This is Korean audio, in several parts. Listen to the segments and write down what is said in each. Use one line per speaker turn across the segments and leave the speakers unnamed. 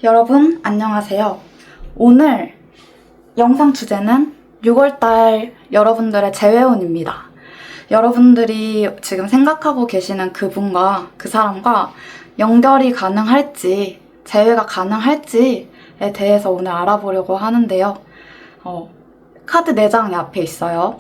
여러분 안녕하세요. 오늘 영상 주제는 6월달 여러분들의 재회원입니다. 여러분들이 지금 생각하고 계시는 그분과 그 사람과 연결이 가능할지 재회가 가능할지에 대해서 오늘 알아보려고 하는데요. 카드 4장이 앞에 있어요.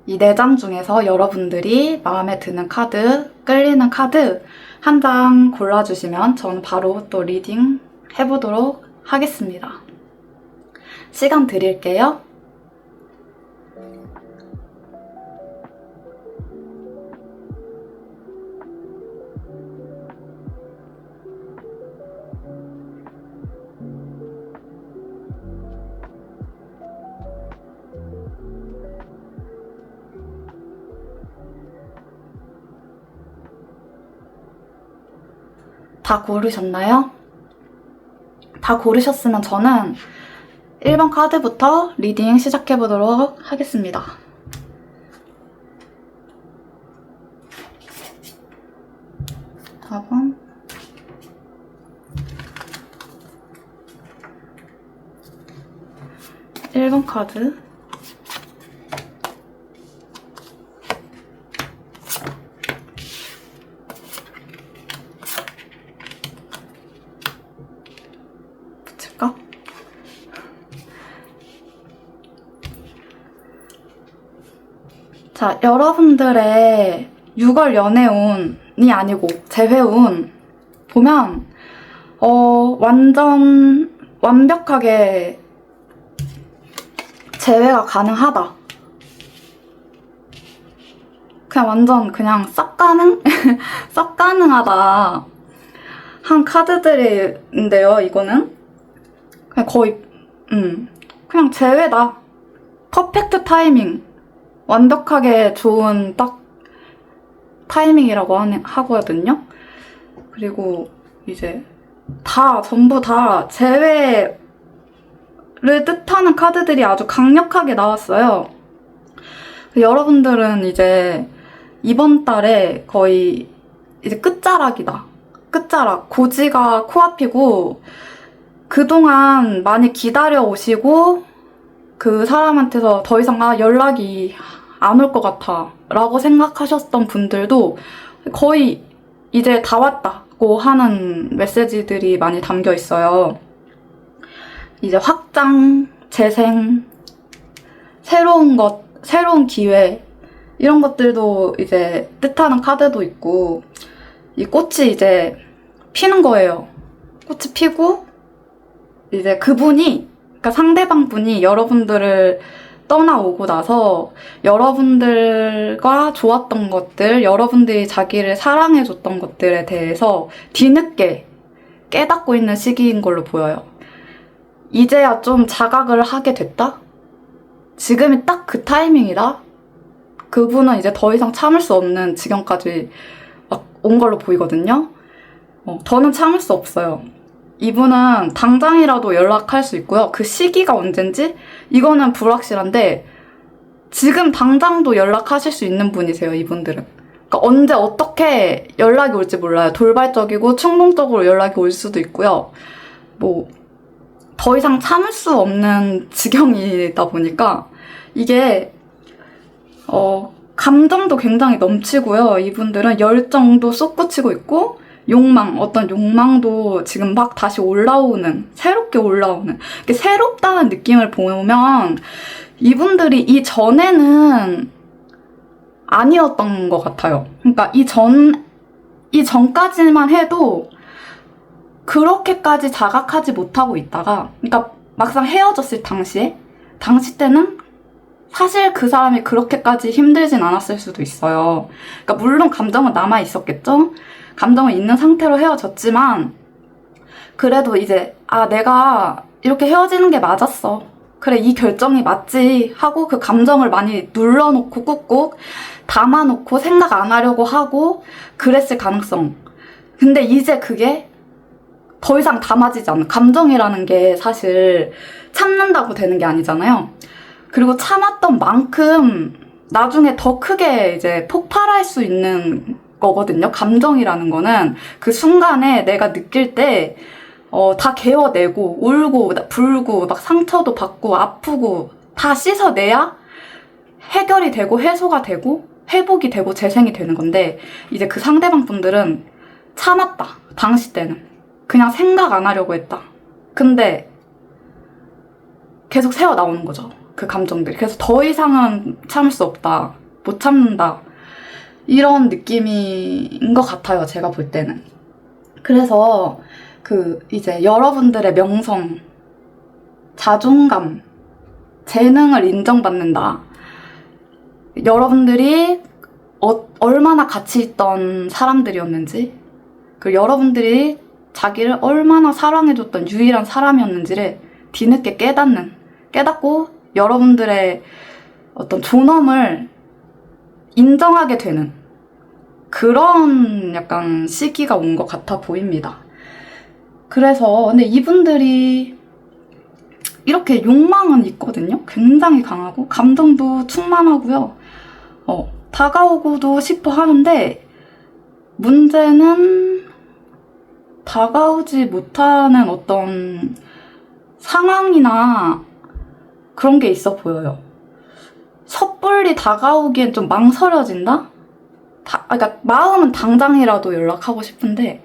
이 4장 중에서 여러분들이 마음에 드는 카드, 끌리는 카드 한 장 골라주시면 저는 바로 또 리딩 해보도록 하겠습니다. 시간 드릴게요. 다 고르셨나요? 다 고르셨으면 저는 1번 카드부터 리딩 시작해보도록 하겠습니다. 다음 1번 카드 붙일까? 자, 여러분들의 6월 연애운이 아니고 재회운 보면 완전 완벽하게 재회가 가능하다. 그냥 완전 그냥 싹 가능? 싹 가능하다 한 카드들인데요. 이거는 그냥 거의 그냥 재회다. 퍼펙트 타이밍, 완벽하게 좋은 딱 타이밍이라고 하거든요. 그리고 이제 전부 다 재회를 뜻하는 카드들이 아주 강력하게 나왔어요. 여러분들은 이제 이번 달에 거의 이제 끝자락이다. 끝자락. 고지가 코앞이고 그동안 많이 기다려 오시고 그 사람한테서 더 이상 연락이 안 올 것 같아 라고 생각하셨던 분들도 거의 이제 다 왔다고 하는 메시지들이 많이 담겨 있어요. 이제 확장, 재생, 새로운 것, 새로운 기회 이런 것들도 이제 뜻하는 카드도 있고 이 꽃이 이제 피는 거예요. 꽃이 피고 이제 그러니까 상대방 분이 여러분들을 떠나오고 나서 여러분들과 좋았던 것들, 여러분들이 자기를 사랑해줬던 것들에 대해서 뒤늦게 깨닫고 있는 시기인 걸로 보여요. 이제야 좀 자각을 하게 됐다? 지금이 딱 그 타이밍이다? 그분은 이제 더 이상 참을 수 없는 지경까지 막 온 걸로 보이거든요. 저는 참을 수 없어요. 이분은 당장이라도 연락할 수 있고요. 그 시기가 언젠지 이거는 불확실한데 지금 당장도 연락하실 수 있는 분이세요. 이분들은. 그러니까 언제 어떻게 연락이 올지 몰라요. 돌발적이고 충동적으로 연락이 올 수도 있고요. 더 이상 참을 수 없는 지경이다 보니까 이게 감정도 굉장히 넘치고요. 이분들은 열정도 솟구치고 있고 어떤 욕망도 지금 막 다시 새롭게 올라오는, 새롭다는 느낌을 보면 이분들이 이전에는 아니었던 것 같아요. 그러니까 이전까지만 해도 그렇게까지 자각하지 못하고 있다가, 그러니까 막상 헤어졌을 당시 때는 사실 그 사람이 그렇게까지 힘들진 않았을 수도 있어요. 그러니까 물론 감정은 남아 있었겠죠? 감정은 있는 상태로 헤어졌지만 그래도 이제 내가 이렇게 헤어지는 게 맞았어. 그래, 이 결정이 맞지 하고 그 감정을 많이 눌러놓고 꾹꾹 담아놓고 생각 안 하려고 하고 그랬을 가능성. 근데 이제 그게 더 이상 담아지지 않는 감정이라는 게 사실 참는다고 되는 게 아니잖아요. 그리고 참았던 만큼 나중에 더 크게 이제 폭발할 수 있는 거거든요. 감정이라는 거는 그 순간에 내가 느낄 때 다 개워내고 울고 불고 막 상처도 받고 아프고 다 씻어내야 해결이 되고 해소가 되고 회복이 되고 재생이 되는 건데, 이제 그 상대방 분들은 참았다. 당시 때는 그냥 생각 안 하려고 했다. 근데 계속 새어 나오는 거죠, 그 감정들이. 그래서 더 이상은 참을 수 없다, 못 참는다, 이런 느낌인 것 같아요, 제가 볼 때는. 그래서 이제 여러분들의 명성, 자존감, 재능을 인정받는다. 여러분들이 얼마나 가치 있던 사람들이었는지, 그리고 여러분들이 자기를 얼마나 사랑해줬던 유일한 사람이었는지를 뒤늦게 깨닫고 여러분들의 어떤 존엄을 인정하게 되는 그런 약간 시기가 온 것 같아 보입니다. 그래서 근데 이분들이 이렇게 욕망은 있거든요. 굉장히 강하고 감정도 충만하고요. 다가오고도 싶어 하는데, 문제는 다가오지 못하는 어떤 상황이나 그런 게 있어 보여요. 섣불리 다가오기엔 좀 망설여진다? 그러니까 마음은 당장이라도 연락하고 싶은데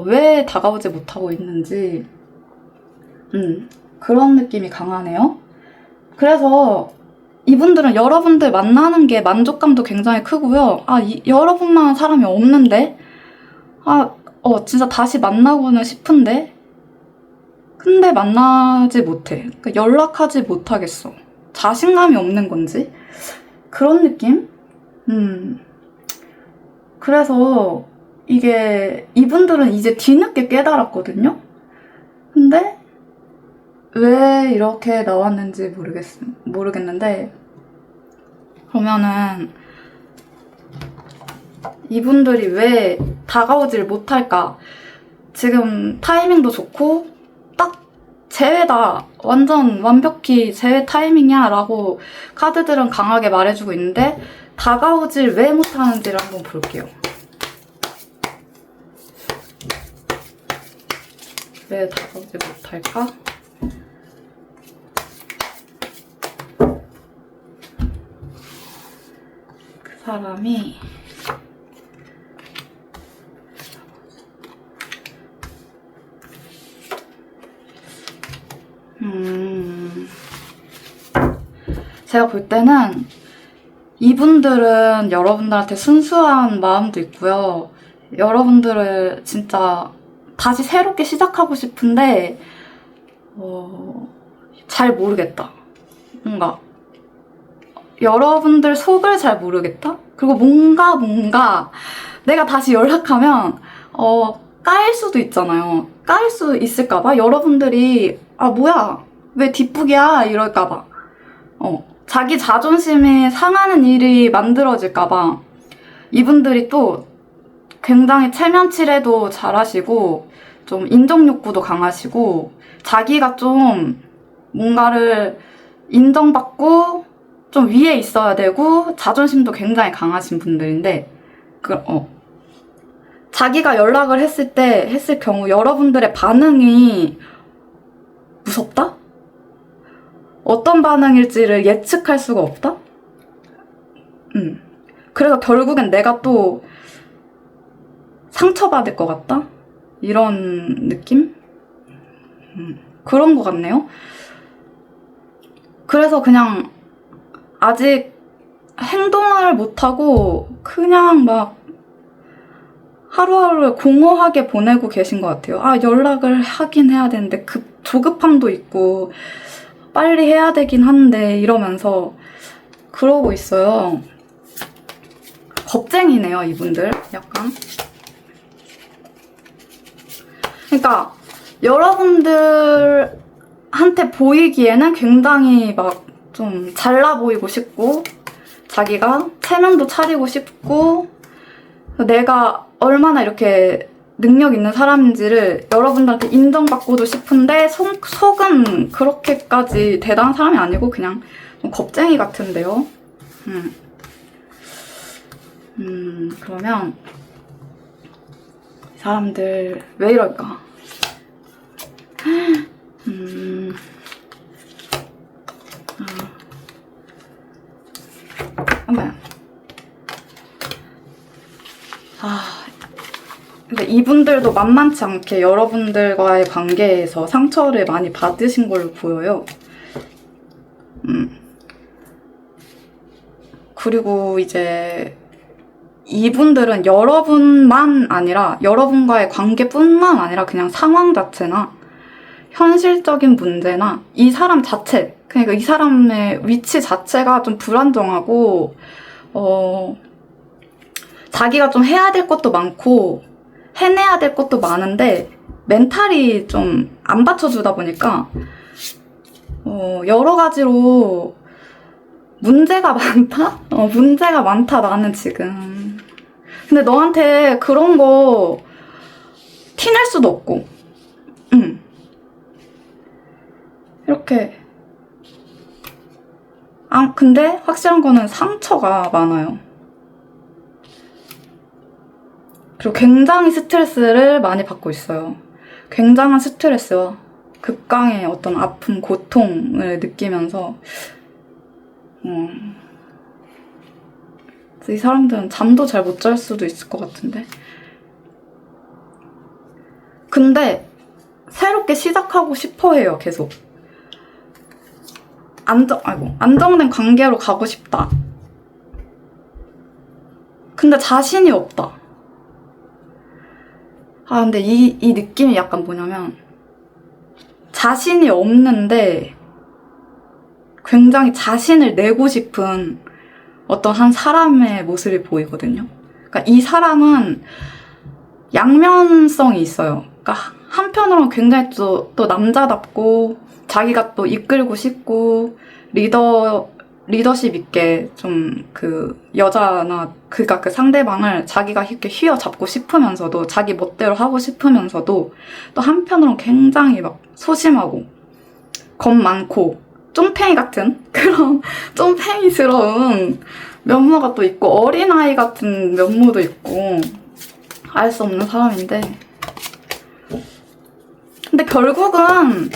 왜 다가오지 못하고 있는지 그런 느낌이 강하네요. 그래서 이분들은 여러분들 만나는 게 만족감도 굉장히 크고요. 여러분만한 사람이 없는데? 진짜 다시 만나고는 싶은데? 근데 만나지 못해. 그러니까 연락하지 못하겠어. 자신감이 없는 건지? 그런 느낌? 그래서 이분들은 이제 뒤늦게 깨달았거든요? 근데 왜 이렇게 나왔는지 모르겠는데, 그러면은 이분들이 왜 다가오지를 못할까? 지금 타이밍도 좋고 딱 재회다, 완전 완벽히 재회 타이밍이야 라고 카드들은 강하게 말해주고 있는데, 다가오질 왜 못하는지를 한번 볼게요. 왜 다가오지 못할까? 사람이 제가 볼 때는 이분들은 여러분들한테 순수한 마음도 있고요. 여러분들을 진짜 다시 새롭게 시작하고 싶은데 잘 모르겠다. 뭔가 여러분들 속을 잘 모르겠다? 그리고 뭔가 내가 다시 연락하면 까일 수도 있잖아요. 까일 수 있을까봐 여러분들이 뭐야 왜 뒷북이야 이럴까봐 자기 자존심이 상하는 일이 만들어질까봐 이분들이 또 굉장히 체면치레도 잘하시고 좀 인정욕구도 강하시고 자기가 좀 뭔가를 인정받고 좀 위에 있어야 되고 자존심도 굉장히 강하신 분들인데 자기가 연락을 했을 경우 여러분들의 반응이 무섭다? 어떤 반응일지를 예측할 수가 없다? 그래서 결국엔 내가 또 상처받을 것 같다? 이런 느낌? 그런 것 같네요. 그래서 그냥 아직 행동을 못하고 그냥 막 하루하루를 공허하게 보내고 계신 것 같아요. 연락을 하긴 해야 되는데 조급함도 있고 빨리 해야 되긴 한데 이러면서 그러고 있어요. 겁쟁이네요, 이분들. 약간. 그러니까 여러분들한테 보이기에는 굉장히 막 좀 잘나 보이고 싶고 자기가 체면도 차리고 싶고 내가 얼마나 이렇게 능력 있는 사람인지를 여러분들한테 인정받고도 싶은데 속은 그렇게까지 대단한 사람이 아니고 그냥 좀 겁쟁이 같은데요. 그러면 이 사람들 왜 이럴까? 이분들도 만만치 않게 여러분들과의 관계에서 상처를 많이 받으신 걸로 보여요. 그리고 이제 이분들은 여러분만 아니라 여러분과의 관계뿐만 아니라 그냥 상황 자체나 현실적인 문제나 이 사람 자체, 그러니까 이 사람의 위치 자체가 좀 불안정하고 자기가 좀 해야 될 것도 많고 해내야 될 것도 많은데 멘탈이 좀 안 받쳐주다 보니까 여러 가지로 문제가 많다? 문제가 많다 나는 지금. 근데 너한테 그런 거 티낼 수도 없고 이렇게 근데 확실한 거는 상처가 많아요. 그리고 굉장히 스트레스를 많이 받고 있어요. 굉장한 스트레스와 극강의 어떤 아픔, 고통을 느끼면서 이 사람들은 잠도 잘 못 잘 수도 있을 것 같은데. 근데 새롭게 시작하고 싶어 해요, 계속. 안정된 관계로 가고 싶다. 근데 자신이 없다. 근데 이 느낌이 약간 뭐냐면, 자신이 없는데 굉장히 자신을 내고 싶은 어떤 한 사람의 모습이 보이거든요. 그러니까 이 사람은 양면성이 있어요. 그러니까 한편으로는 굉장히 또 남자답고 자기가 또 이끌고 싶고 리더십 있게 좀 그 여자나 그러니까 그 상대방을 자기가 이렇게 휘어잡고 싶으면서도 자기 멋대로 하고 싶으면서도 또 한편으로는 굉장히 막 소심하고 겁 많고 쫌팽이 같은 그런 쫌팽이스러운 면모가 또 있고 어린아이 같은 면모도 있고 알 수 없는 사람인데 근데 결국은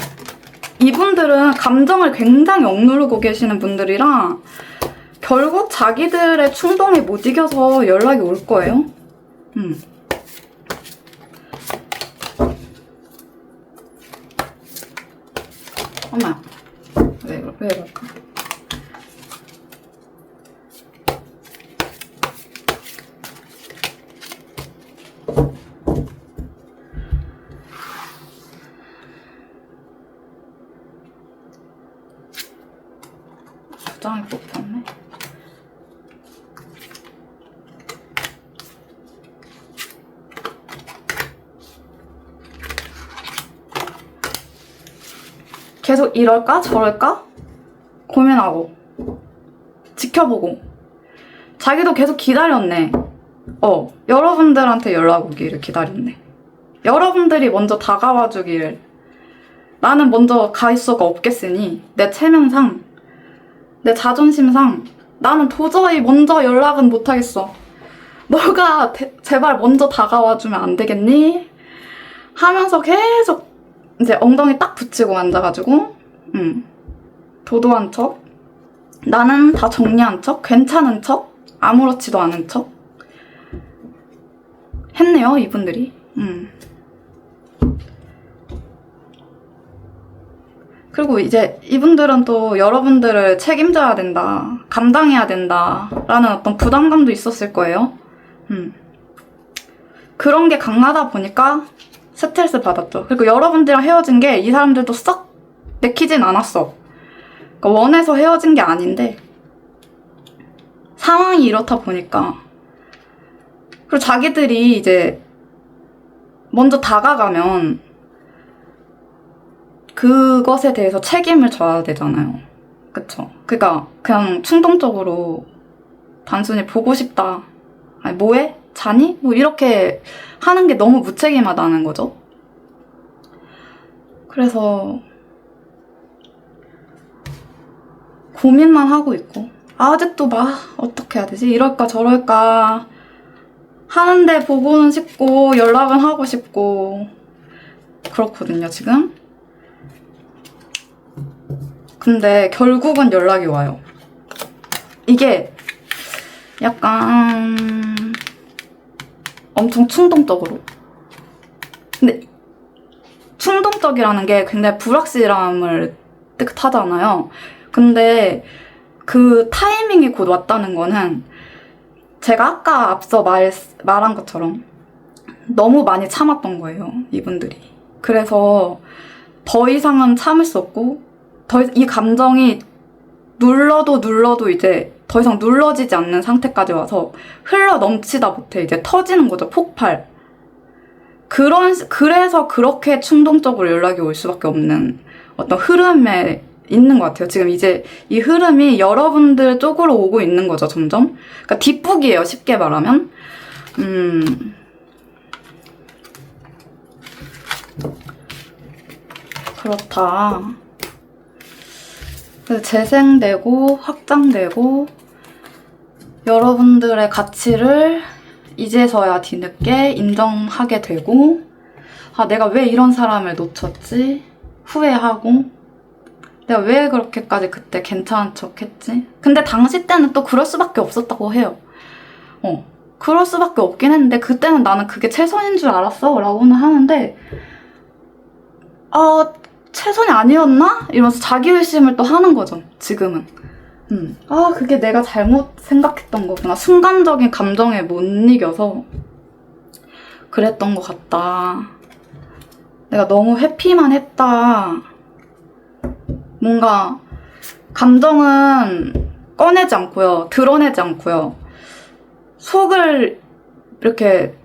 이분들은 감정을 굉장히 억누르고 계시는 분들이라 결국 자기들의 충동에 못 이겨서 연락이 올 거예요. 엄마 왜 이럴까? 두 장이 뽑혔네. 계속 이럴까 저럴까 고민하고 지켜보고 자기도 계속 기다렸네. 여러분들한테 연락 오기를 기다렸네. 여러분들이 먼저 다가와 주기를. 나는 먼저 갈 수가 없겠으니 내 체면상 내 자존심상 나는 도저히 먼저 연락은 못하겠어. 너가 제발 먼저 다가와 주면 안 되겠니? 하면서 계속 이제 엉덩이 딱 붙이고 앉아가지고 도도한 척 나는 다 정리한 척 괜찮은 척 아무렇지도 않은 척 했네요 이분들이. 그리고 이제 이분들은 또 여러분들을 책임져야 된다 감당해야 된다 라는 어떤 부담감도 있었을 거예요. 그런 게 강하다 보니까 스트레스 받았죠. 그리고 여러분들이랑 헤어진 게 이 사람들도 썩 내키진 않았어. 그러니까 원해서 헤어진 게 아닌데 상황이 이렇다 보니까 그리고 자기들이 이제 먼저 다가가면 그것에 대해서 책임을 져야 되잖아요. 그쵸? 그러니까 그냥 충동적으로 단순히 보고 싶다. 아니 뭐해? 자니? 뭐 이렇게 하는 게 너무 무책임하다는 거죠. 그래서 고민만 하고 있고 아직도 막 어떻게 해야 되지? 이럴까 저럴까 하는데 보고는 싶고 연락은 하고 싶고 그렇거든요 지금. 근데 결국은 연락이 와요. 이게 약간 엄청 충동적으로 근데 충동적이라는 게 굉장히 불확실함을 뜻하잖아요. 근데 그 타이밍이 곧 왔다는 거는 제가 아까 앞서 말한 것처럼 너무 많이 참았던 거예요, 이분들이. 그래서 더 이상은 참을 수 없고 이 감정이 눌러도 이제 더 이상 눌러지지 않는 상태까지 와서 흘러 넘치다 못해 이제 터지는 거죠, 폭발. 그래서 그렇게 충동적으로 연락이 올 수밖에 없는 어떤 흐름에 있는 것 같아요. 지금 이제 이 흐름이 여러분들 쪽으로 오고 있는 거죠, 점점. 그러니까 뒷북이에요, 쉽게 말하면. 그렇다. 그래서 재생되고 확장되고 여러분들의 가치를 이제서야 뒤늦게 인정하게 되고, 아, 내가 왜 이런 사람을 놓쳤지? 후회하고, 내가 왜 그렇게까지 그때 괜찮은 척 했지? 근데 당시 때는 또 그럴 수밖에 없었다고 해요. 그럴 수밖에 없긴 했는데 그때는 나는 그게 최선인 줄 알았어 라고는 하는데, 최선이 아니었나? 이러면서 자기의심을 또 하는 거죠, 지금은. 그게 내가 잘못 생각했던 거구나. 순간적인 감정에 못 이겨서 그랬던 것 같다. 내가 너무 회피만 했다. 뭔가 감정은 꺼내지 않고요. 드러내지 않고요. 속을 이렇게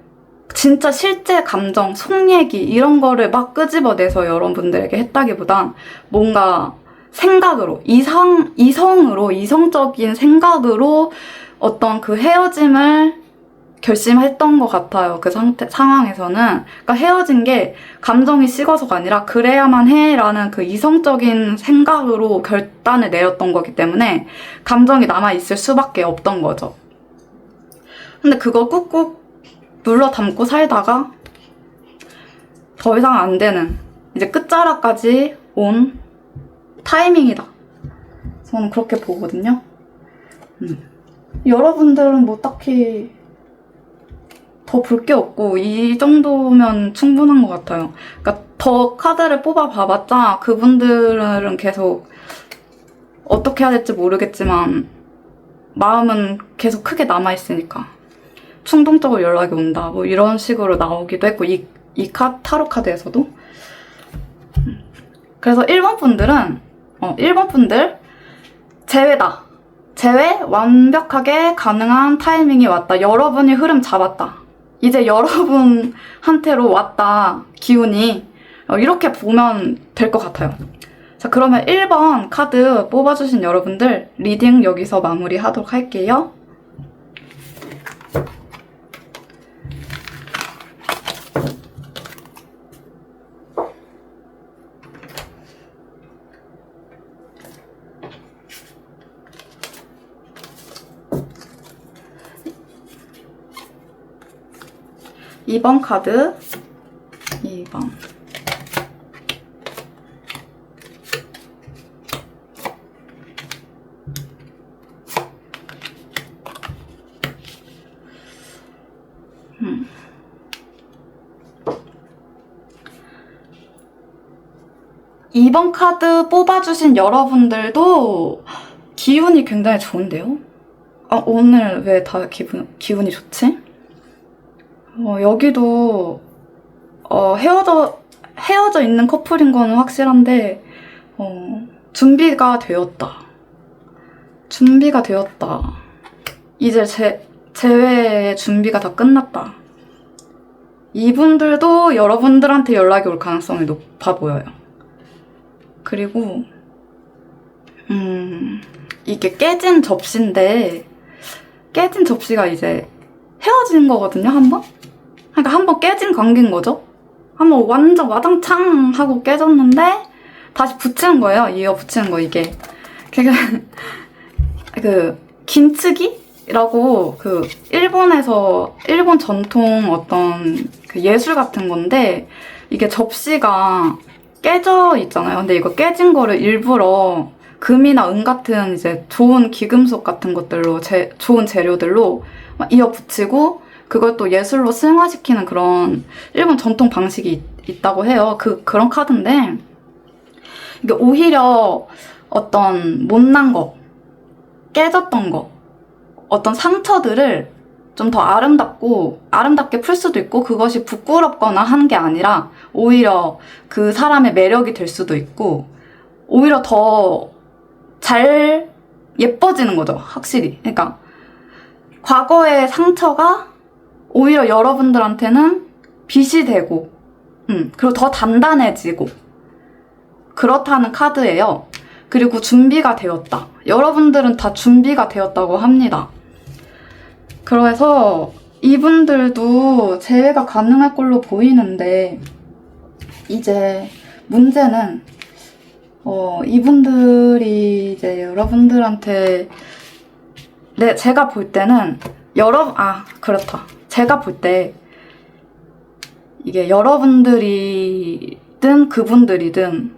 진짜 실제 감정, 속 얘기 이런 거를 막 끄집어내서 여러분들에게 했다기보단 뭔가 생각으로, 이성적인 생각으로 어떤 그 헤어짐을 결심했던 것 같아요. 그 상황에서는. 그러니까 헤어진 게 감정이 식어서가 아니라 그래야만 해라는 그 이성적인 생각으로 결단을 내렸던 거기 때문에 감정이 남아있을 수밖에 없던 거죠. 근데 그걸 꾹꾹 눌러 담고 살다가 더 이상 안 되는, 이제 끝자락까지 온 타이밍이다. 저는 그렇게 보거든요. 여러분들은 뭐 딱히 더 볼 게 없고 이 정도면 충분한 것 같아요. 그러니까 더 카드를 뽑아 봐봤자 그분들은 계속 어떻게 해야 될지 모르겠지만 마음은 계속 크게 남아있으니까 충동적으로 연락이 온다 뭐 이런 식으로 나오기도 했고, 이 타로 카드에서도. 그래서 1번 분들은 1번 분들 제외다. 제외, 완벽하게 가능한 타이밍이 왔다. 여러분이 흐름 잡았다. 이제 여러분한테로 왔다, 기운이. 이렇게 보면 될 것 같아요. 자, 그러면 1번 카드 뽑아주신 여러분들 리딩 여기서 마무리하도록 할게요. (2번) 카드 2번. (2번) 카드 뽑아주신 여러분들도 기운이 굉장히 좋은데요? 오늘 왜 다 기운이 좋지? 여기도 헤어져 있는 커플인 거는 확실한데 준비가 되었다. 이제 재회의 준비가 다 끝났다. 이분들도 여러분들한테 연락이 올 가능성이 높아 보여요. 그리고 이게 깨진 접시인데, 깨진 접시가 이제 헤어진 거거든요, 한 번? 그러니까 한 번 깨진 관계인 거죠? 한 번 완전 와장창 하고 깨졌는데 다시 붙이는 거예요. 이어 붙이는 거, 이게. 그 긴츠기라고 일본 전통 어떤 그 예술 같은 건데, 이게 접시가 깨져 있잖아요. 근데 이거 깨진 거를 일부러 금이나 은 같은 이제 좋은 기금속 같은 것들로, 좋은 재료들로 막 이어 붙이고, 그걸 또 예술로 승화시키는 그런 일본 전통 방식이 있다고 해요. 그런 카드인데, 이게 오히려 어떤 못난 거, 깨졌던 거, 어떤 상처들을 좀 더 아름답게 풀 수도 있고, 그것이 부끄럽거나 하는 게 아니라 오히려 그 사람의 매력이 될 수도 있고, 오히려 더 잘 예뻐지는 거죠, 확실히. 그러니까 과거의 상처가 오히려 여러분들한테는 빛이 되고, 그리고 더 단단해지고 그렇다는 카드예요. 그리고 준비가 되었다. 여러분들은 다 준비가 되었다고 합니다. 그래서 이분들도 재회가 가능할 걸로 보이는데, 이제 문제는 이분들이 이제 여러분들한테, 제가 볼 때는 그렇다. 제가 볼 때 이게 여러분들이든 그분들이든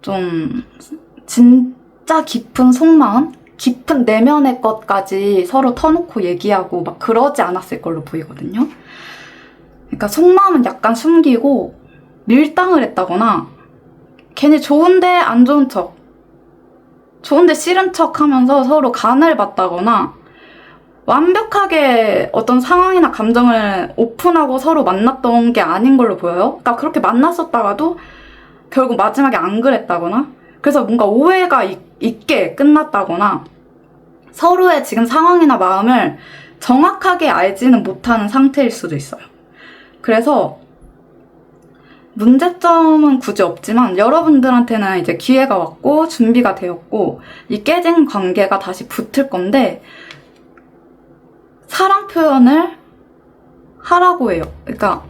좀 진짜 깊은 속마음, 깊은 내면의 것까지 서로 터놓고 얘기하고 막 그러지 않았을 걸로 보이거든요. 그러니까 속마음은 약간 숨기고 밀당을 했다거나, 괜히 좋은데 안 좋은 척, 좋은데 싫은 척 하면서 서로 간을 봤다거나, 완벽하게 어떤 상황이나 감정을 오픈하고 서로 만났던 게 아닌 걸로 보여요. 그러니까 그렇게 만났었다가도 결국 마지막에 안 그랬다거나, 그래서 뭔가 오해가 있게 끝났다거나, 서로의 지금 상황이나 마음을 정확하게 알지는 못하는 상태일 수도 있어요. 그래서 문제점은 굳이 없지만 여러분들한테는 이제 기회가 왔고 준비가 되었고 이 깨진 관계가 다시 붙을 건데, 사랑 표현을 하라고 해요. 그러니까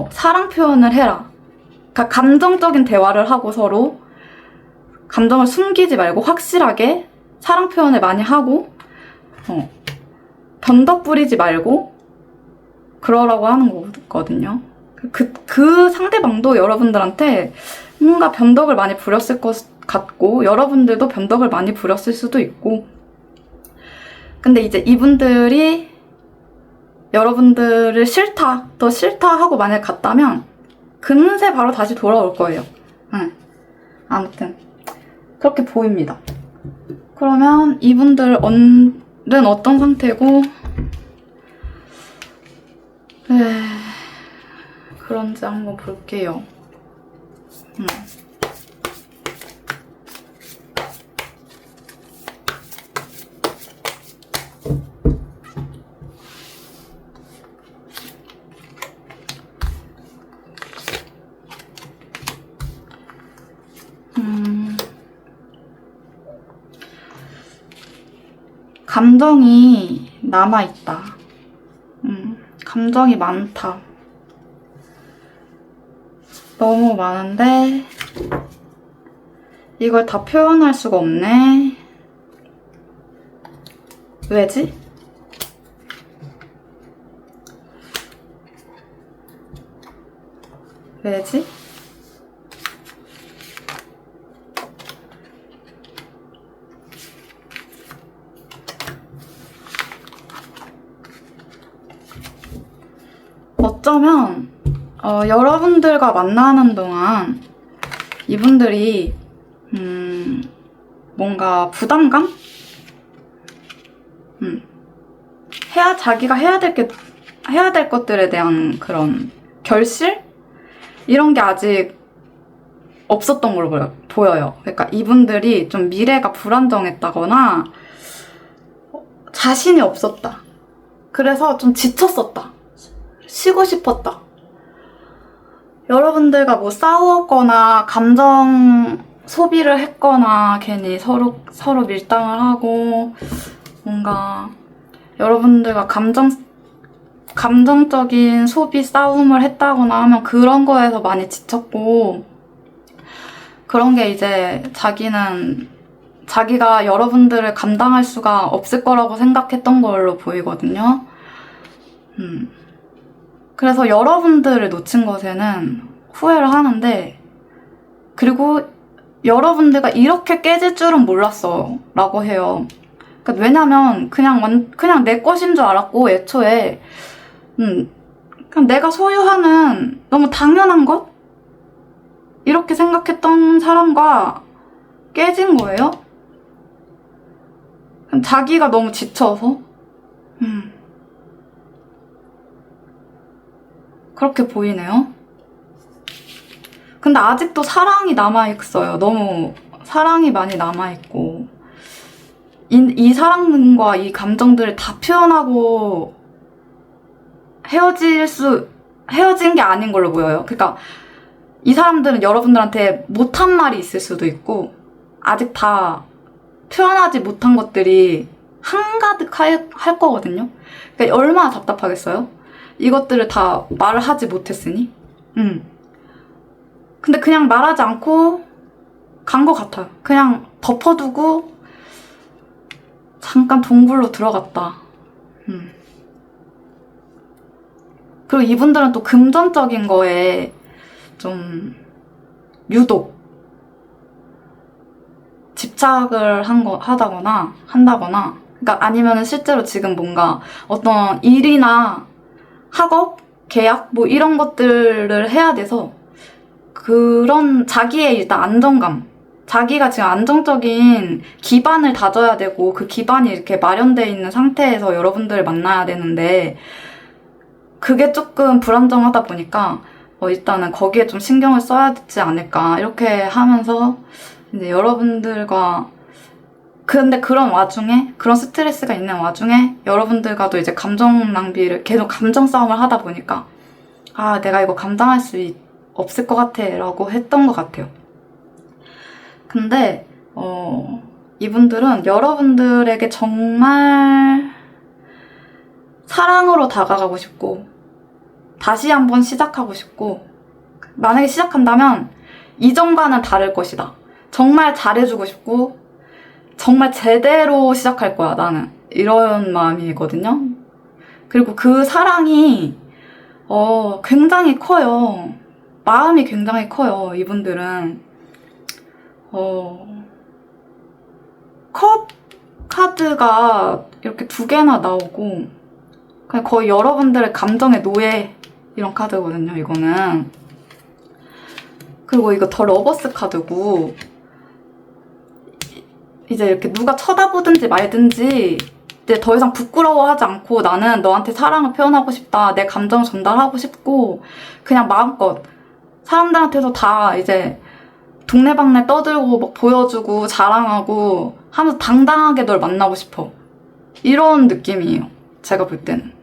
사랑 표현을 해라. 그러니까 감정적인 대화를 하고 서로 감정을 숨기지 말고 확실하게 사랑 표현을 많이 하고, 변덕 부리지 말고 그러라고 하는 거거든요. 그 상대방도 여러분들한테 뭔가 변덕을 많이 부렸을 것 같고, 여러분들도 변덕을 많이 부렸을 수도 있고, 근데 이제 이분들이 여러분들을 더 싫다 하고 만약 갔다면 금세 바로 다시 돌아올 거예요. 아무튼 그렇게 보입니다. 그러면 이분들은 어떤 상태고 그런지 한번 볼게요. 감정이 남아있다. 감정이 많다. 너무 많은데 이걸 다 표현할 수가 없네. 왜지? 왜지? 어쩌면 여러분들과 만나는 동안 이분들이 뭔가 부담감? 자기가 해야 될 것들에 대한 그런 결실? 이런 게 아직 없었던 걸로 보여요. 그러니까 이분들이 좀 미래가 불안정했다거나 자신이 없었다. 그래서 좀 지쳤었다. 쉬고 싶었다. 여러분들과 뭐 싸웠거나 감정 소비를 했거나 괜히 서로 밀당을 하고 뭔가 여러분들과 감정적인 소비 싸움을 했다거나 하면 그런 거에서 많이 지쳤고, 그런 게 이제 자기가 여러분들을 감당할 수가 없을 거라고 생각했던 걸로 보이거든요. 그래서 여러분들을 놓친 것에는 후회를 하는데, 그리고 여러분들과 이렇게 깨질 줄은 몰랐어 라고 해요. 그러니까 왜냐면 그냥 내 것인 줄 알았고 애초에 그냥 내가 소유하는 너무 당연한 것? 이렇게 생각했던 사람과 깨진 거예요. 자기가 너무 지쳐서 그렇게 보이네요. 근데 아직도 사랑이 남아있어요. 너무 사랑이 많이 남아있고 이 사랑과 이 감정들을 다 표현하고 헤어진 게 아닌 걸로 보여요. 그러니까 이 사람들은 여러분들한테 못한 말이 있을 수도 있고 아직 다 표현하지 못한 것들이 한가득 할 거거든요. 그러니까 얼마나 답답하겠어요? 이것들을 다 말을 하지 못했으니. 근데 그냥 말하지 않고 간 것 같아요. 그냥 덮어두고 잠깐 동굴로 들어갔다. 그리고 이분들은 또 금전적인 거에 좀 유독 집착을 한다거나 그러니까 아니면은 실제로 지금 뭔가 어떤 일이나 학업, 계약 뭐 이런 것들을 해야 돼서 그런 자기의 일단 안정감, 자기가 지금 안정적인 기반을 다져야 되고 그 기반이 이렇게 마련되어 있는 상태에서 여러분들을 만나야 되는데 그게 조금 불안정하다 보니까 일단은 거기에 좀 신경을 써야 되지 않을까 이렇게 하면서 이제 여러분들과 근데 그런 와중에 그런 스트레스가 있는 와중에 여러분들과도 이제 감정 낭비를 계속 감정 싸움을 하다 보니까 아 내가 이거 감당할 수 없을 것 같아 라고 했던 것 같아요. 근데 이분들은 여러분들에게 정말 사랑으로 다가가고 싶고 다시 한번 시작하고 싶고 만약에 시작한다면 이전과는 다를 것이다. 정말 잘해주고 싶고 정말 제대로 시작할 거야 나는 이런 마음이거든요. 그리고 그 사랑이 굉장히 커요. 마음이 굉장히 커요. 이분들은 컵 카드가 이렇게 2개나 나오고 그냥 거의 여러분들의 감정의 노예 이런 카드거든요. 이거는 그리고 이거 더 러버스 카드고 이제 이렇게 누가 쳐다보든지 말든지 이제 더 이상 부끄러워하지 않고 나는 너한테 사랑을 표현하고 싶다. 내 감정을 전달하고 싶고 그냥 마음껏 사람들한테도 다 이제 동네방네 떠들고 막 보여주고 자랑하고 하면서 당당하게 널 만나고 싶어. 이런 느낌이에요. 제가 볼 때는.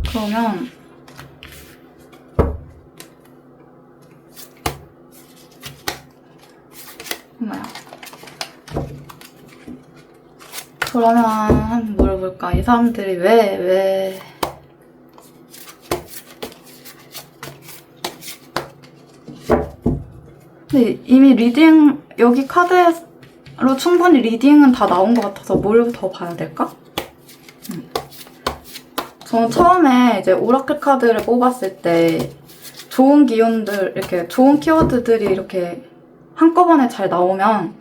그러면 엄마야. 그러면 한번 물어볼까? 이 사람들이 왜 근데 이미 리딩 여기 카드로 충분히 리딩은 다 나온 것 같아서 뭘 더 봐야 될까? 저는 처음에 이제 오라클 카드를 뽑았을 때 좋은 기운들 이렇게 좋은 키워드들이 이렇게 한꺼번에 잘 나오면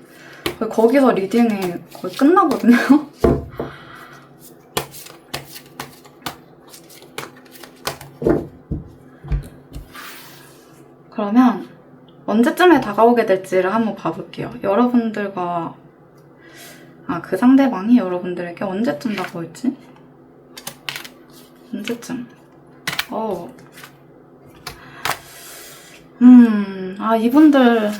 거기서 리딩이 거의 끝나거든요. 그러면 언제쯤에 다가오게 될지를 한번 봐볼게요. 여러분들과 그 상대방이 여러분들에게 언제쯤 다가올지? 언제쯤? 이분들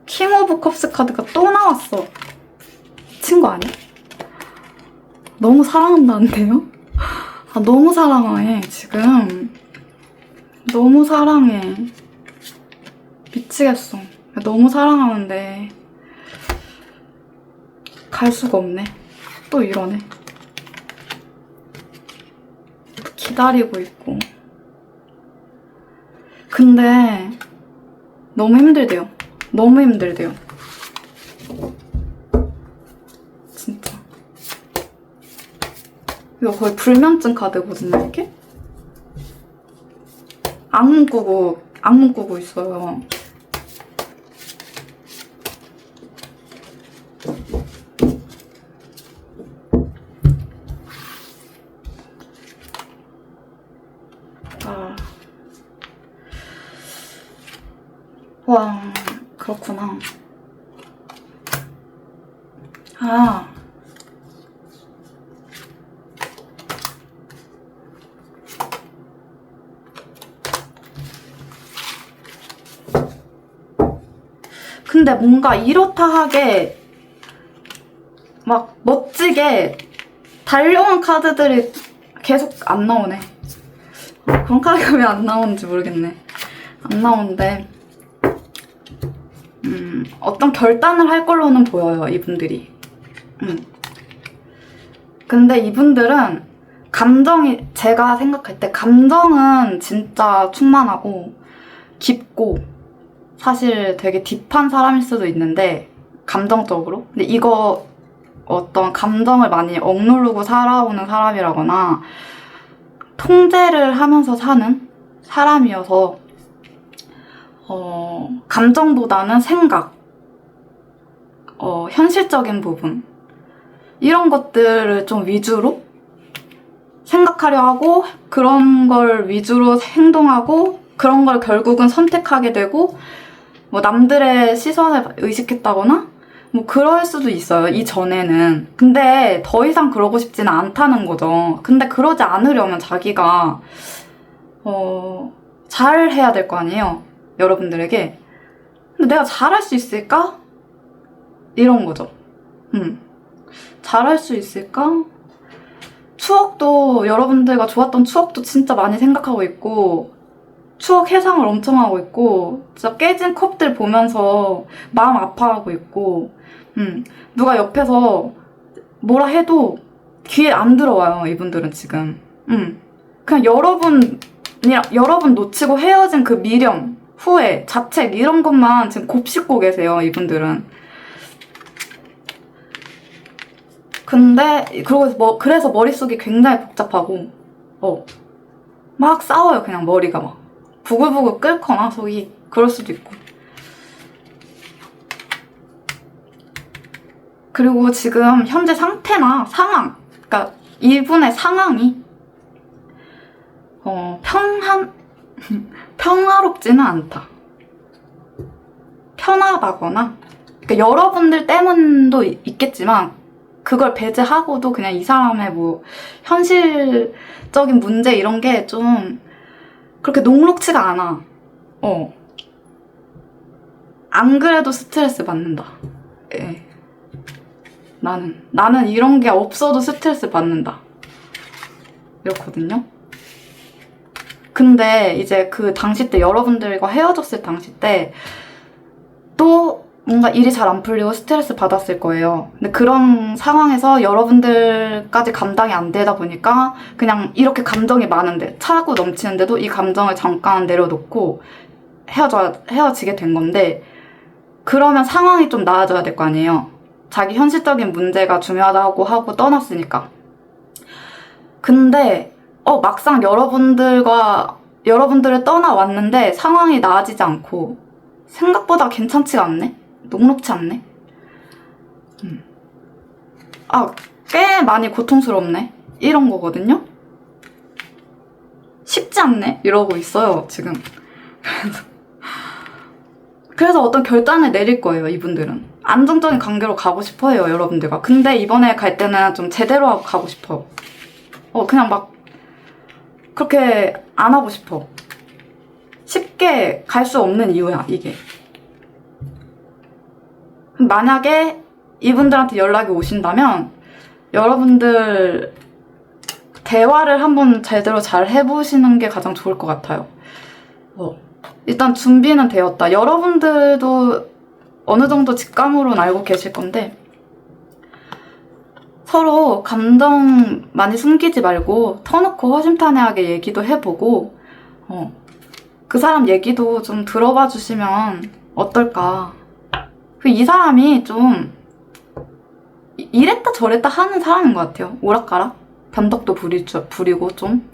킹 오브 컵스 카드가 또 나왔어. 미친 거 아니야? 너무 사랑한다는데요? 너무 사랑해 지금. 너무 사랑해. 미치겠어. 너무 사랑하는데 갈 수가 없네. 또 이러네. 기다리고 있고. 근데 너무 힘들대요. 너무 힘들대요. 진짜. 이거 거의 불면증 카드거든요, 이게? 악몽 꾸고 있어요. 와, 그렇구나. 아, 근데 뭔가 이렇다 하게 막 멋지게 달려온 카드들이 계속 안 나오네. 그런 카드가 왜 안 나오는지 모르겠네. 안 나오는데 어떤 결단을 할 걸로는 보여요, 이분들이. 근데 이분들은 감정이, 제가 생각할 때 감정은 진짜 충만하고 깊고 사실 되게 딥한 사람일 수도 있는데, 감정적으로. 근데 이거 어떤 감정을 많이 억누르고 살아오는 사람이라거나 통제를 하면서 사는 사람이어서 감정보다는 생각, 현실적인 부분, 이런 것들을 좀 위주로 생각하려 하고, 그런 걸 위주로 행동하고, 그런 걸 결국은 선택하게 되고, 뭐 남들의 시선을 의식했다거나 뭐 그럴 수도 있어요, 이전에는. 근데 더 이상 그러고 싶지는 않다는 거죠. 근데 그러지 않으려면 자기가 잘 해야 될 거 아니에요, 여러분들에게. 근데 내가 잘할 수 있을까? 이런 거죠. 잘할 수 있을까? 추억도, 여러분들과 좋았던 추억도 진짜 많이 생각하고 있고, 추억 회상을 엄청 하고 있고, 진짜 깨진 컵들 보면서 마음 아파하고 있고, 누가 옆에서 뭐라 해도 귀에 안 들어와요, 이분들은 지금. 그냥 여러분 놓치고 헤어진 그 미련, 후회, 자책, 이런 것만 지금 곱씹고 계세요, 이분들은. 근데, 그래서 머릿속이 굉장히 복잡하고, 막 싸워요, 그냥 머리가 막. 부글부글 끓거나 속이. 그럴 수도 있고. 그리고 지금 현재 상태나 상황, 그러니까 이분의 상황이 평화롭지는 않다. 편하다거나, 그러니까 여러분들 때문도 있겠지만 그걸 배제하고도 그냥 이 사람의 뭐 현실적인 문제 이런 게 좀 그렇게 녹록치가 않아. 안 그래도 스트레스 받는다. 예. 나는 이런 게 없어도 스트레스 받는다. 이렇거든요. 근데 이제 그 당시 때, 여러분들과 헤어졌을 당시 때 또 뭔가 일이 잘 안 풀리고 스트레스 받았을 거예요. 근데 그런 상황에서 여러분들까지 감당이 안 되다 보니까 그냥 이렇게 감정이 많은데, 차고 넘치는데도 이 감정을 잠깐 내려놓고 헤어지게 된 건데, 그러면 상황이 좀 나아져야 될 거 아니에요. 자기 현실적인 문제가 중요하다고 하고 떠났으니까. 근데 막상 여러분들을 떠나왔는데 상황이 나아지지 않고 생각보다 괜찮지가 않네? 녹록치 않네? 꽤 많이 고통스럽네? 이런 거거든요? 쉽지 않네? 이러고 있어요, 지금. 그래서 어떤 결단을 내릴 거예요, 이분들은. 안정적인 관계로 가고 싶어요, 여러분들과. 근데 이번에 갈 때는 좀 제대로 하고 가고 싶어요. 그냥 막 그렇게 안 하고 싶어. 쉽게 갈 수 없는 이유야, 이게. 만약에 이분들한테 연락이 오신다면 여러분들 대화를 한번 제대로 잘 해보시는 게 가장 좋을 것 같아요. 일단 준비는 되었다. 여러분들도 어느 정도 직감으로는 알고 계실 건데, 서로 감정 많이 숨기지 말고 터놓고 허심탄회하게 얘기도 해보고, 그 사람 얘기도 좀 들어봐 주시면 어떨까. 이 사람이 좀 이랬다 저랬다 하는 사람인 것 같아요. 오락가락? 변덕도 부리고 좀.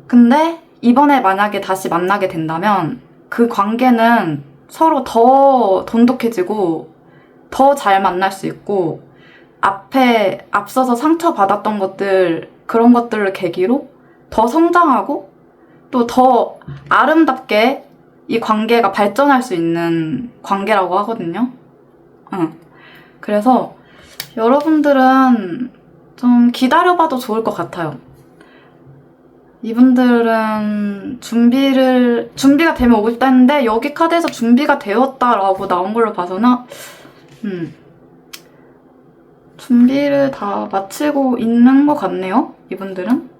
근데 이번에 만약에 다시 만나게 된다면 그 관계는 서로 더 돈독해지고 더 잘 만날 수 있고, 앞서서 상처받았던 것들, 그런 것들을 계기로 더 성장하고 또 더 아름답게 이 관계가 발전할 수 있는 관계라고 하거든요. 그래서 여러분들은 좀 기다려봐도 좋을 것 같아요. 이분들은 준비가 되면 오겠다 했는데 여기 카드에서 준비가 되었다라고 나온 걸로 봐서는 준비를 다 마치고 있는 것 같네요. 이분들은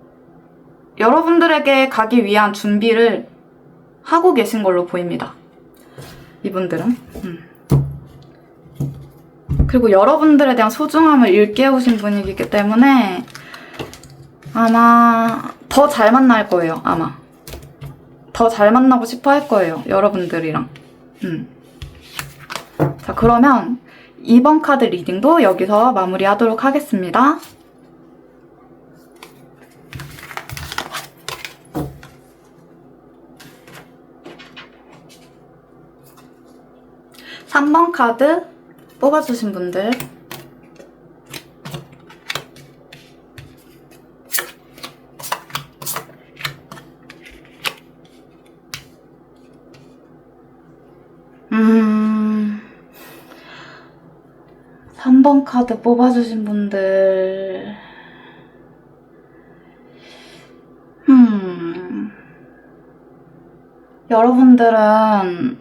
여러분들에게 가기 위한 준비를 하고 계신 걸로 보입니다. 이분들은 그리고 여러분들에 대한 소중함을 일깨우신 분이기 때문에 아마 더 잘 만날 거예요. 아마 더 잘 만나고 싶어 할 거예요. 여러분들이랑. 자, 그러면 2번 카드 리딩도 여기서 마무리하도록 하겠습니다. 3번 카드 뽑아주신 분들 음... 3번 카드 뽑아주신 분들 여러분들은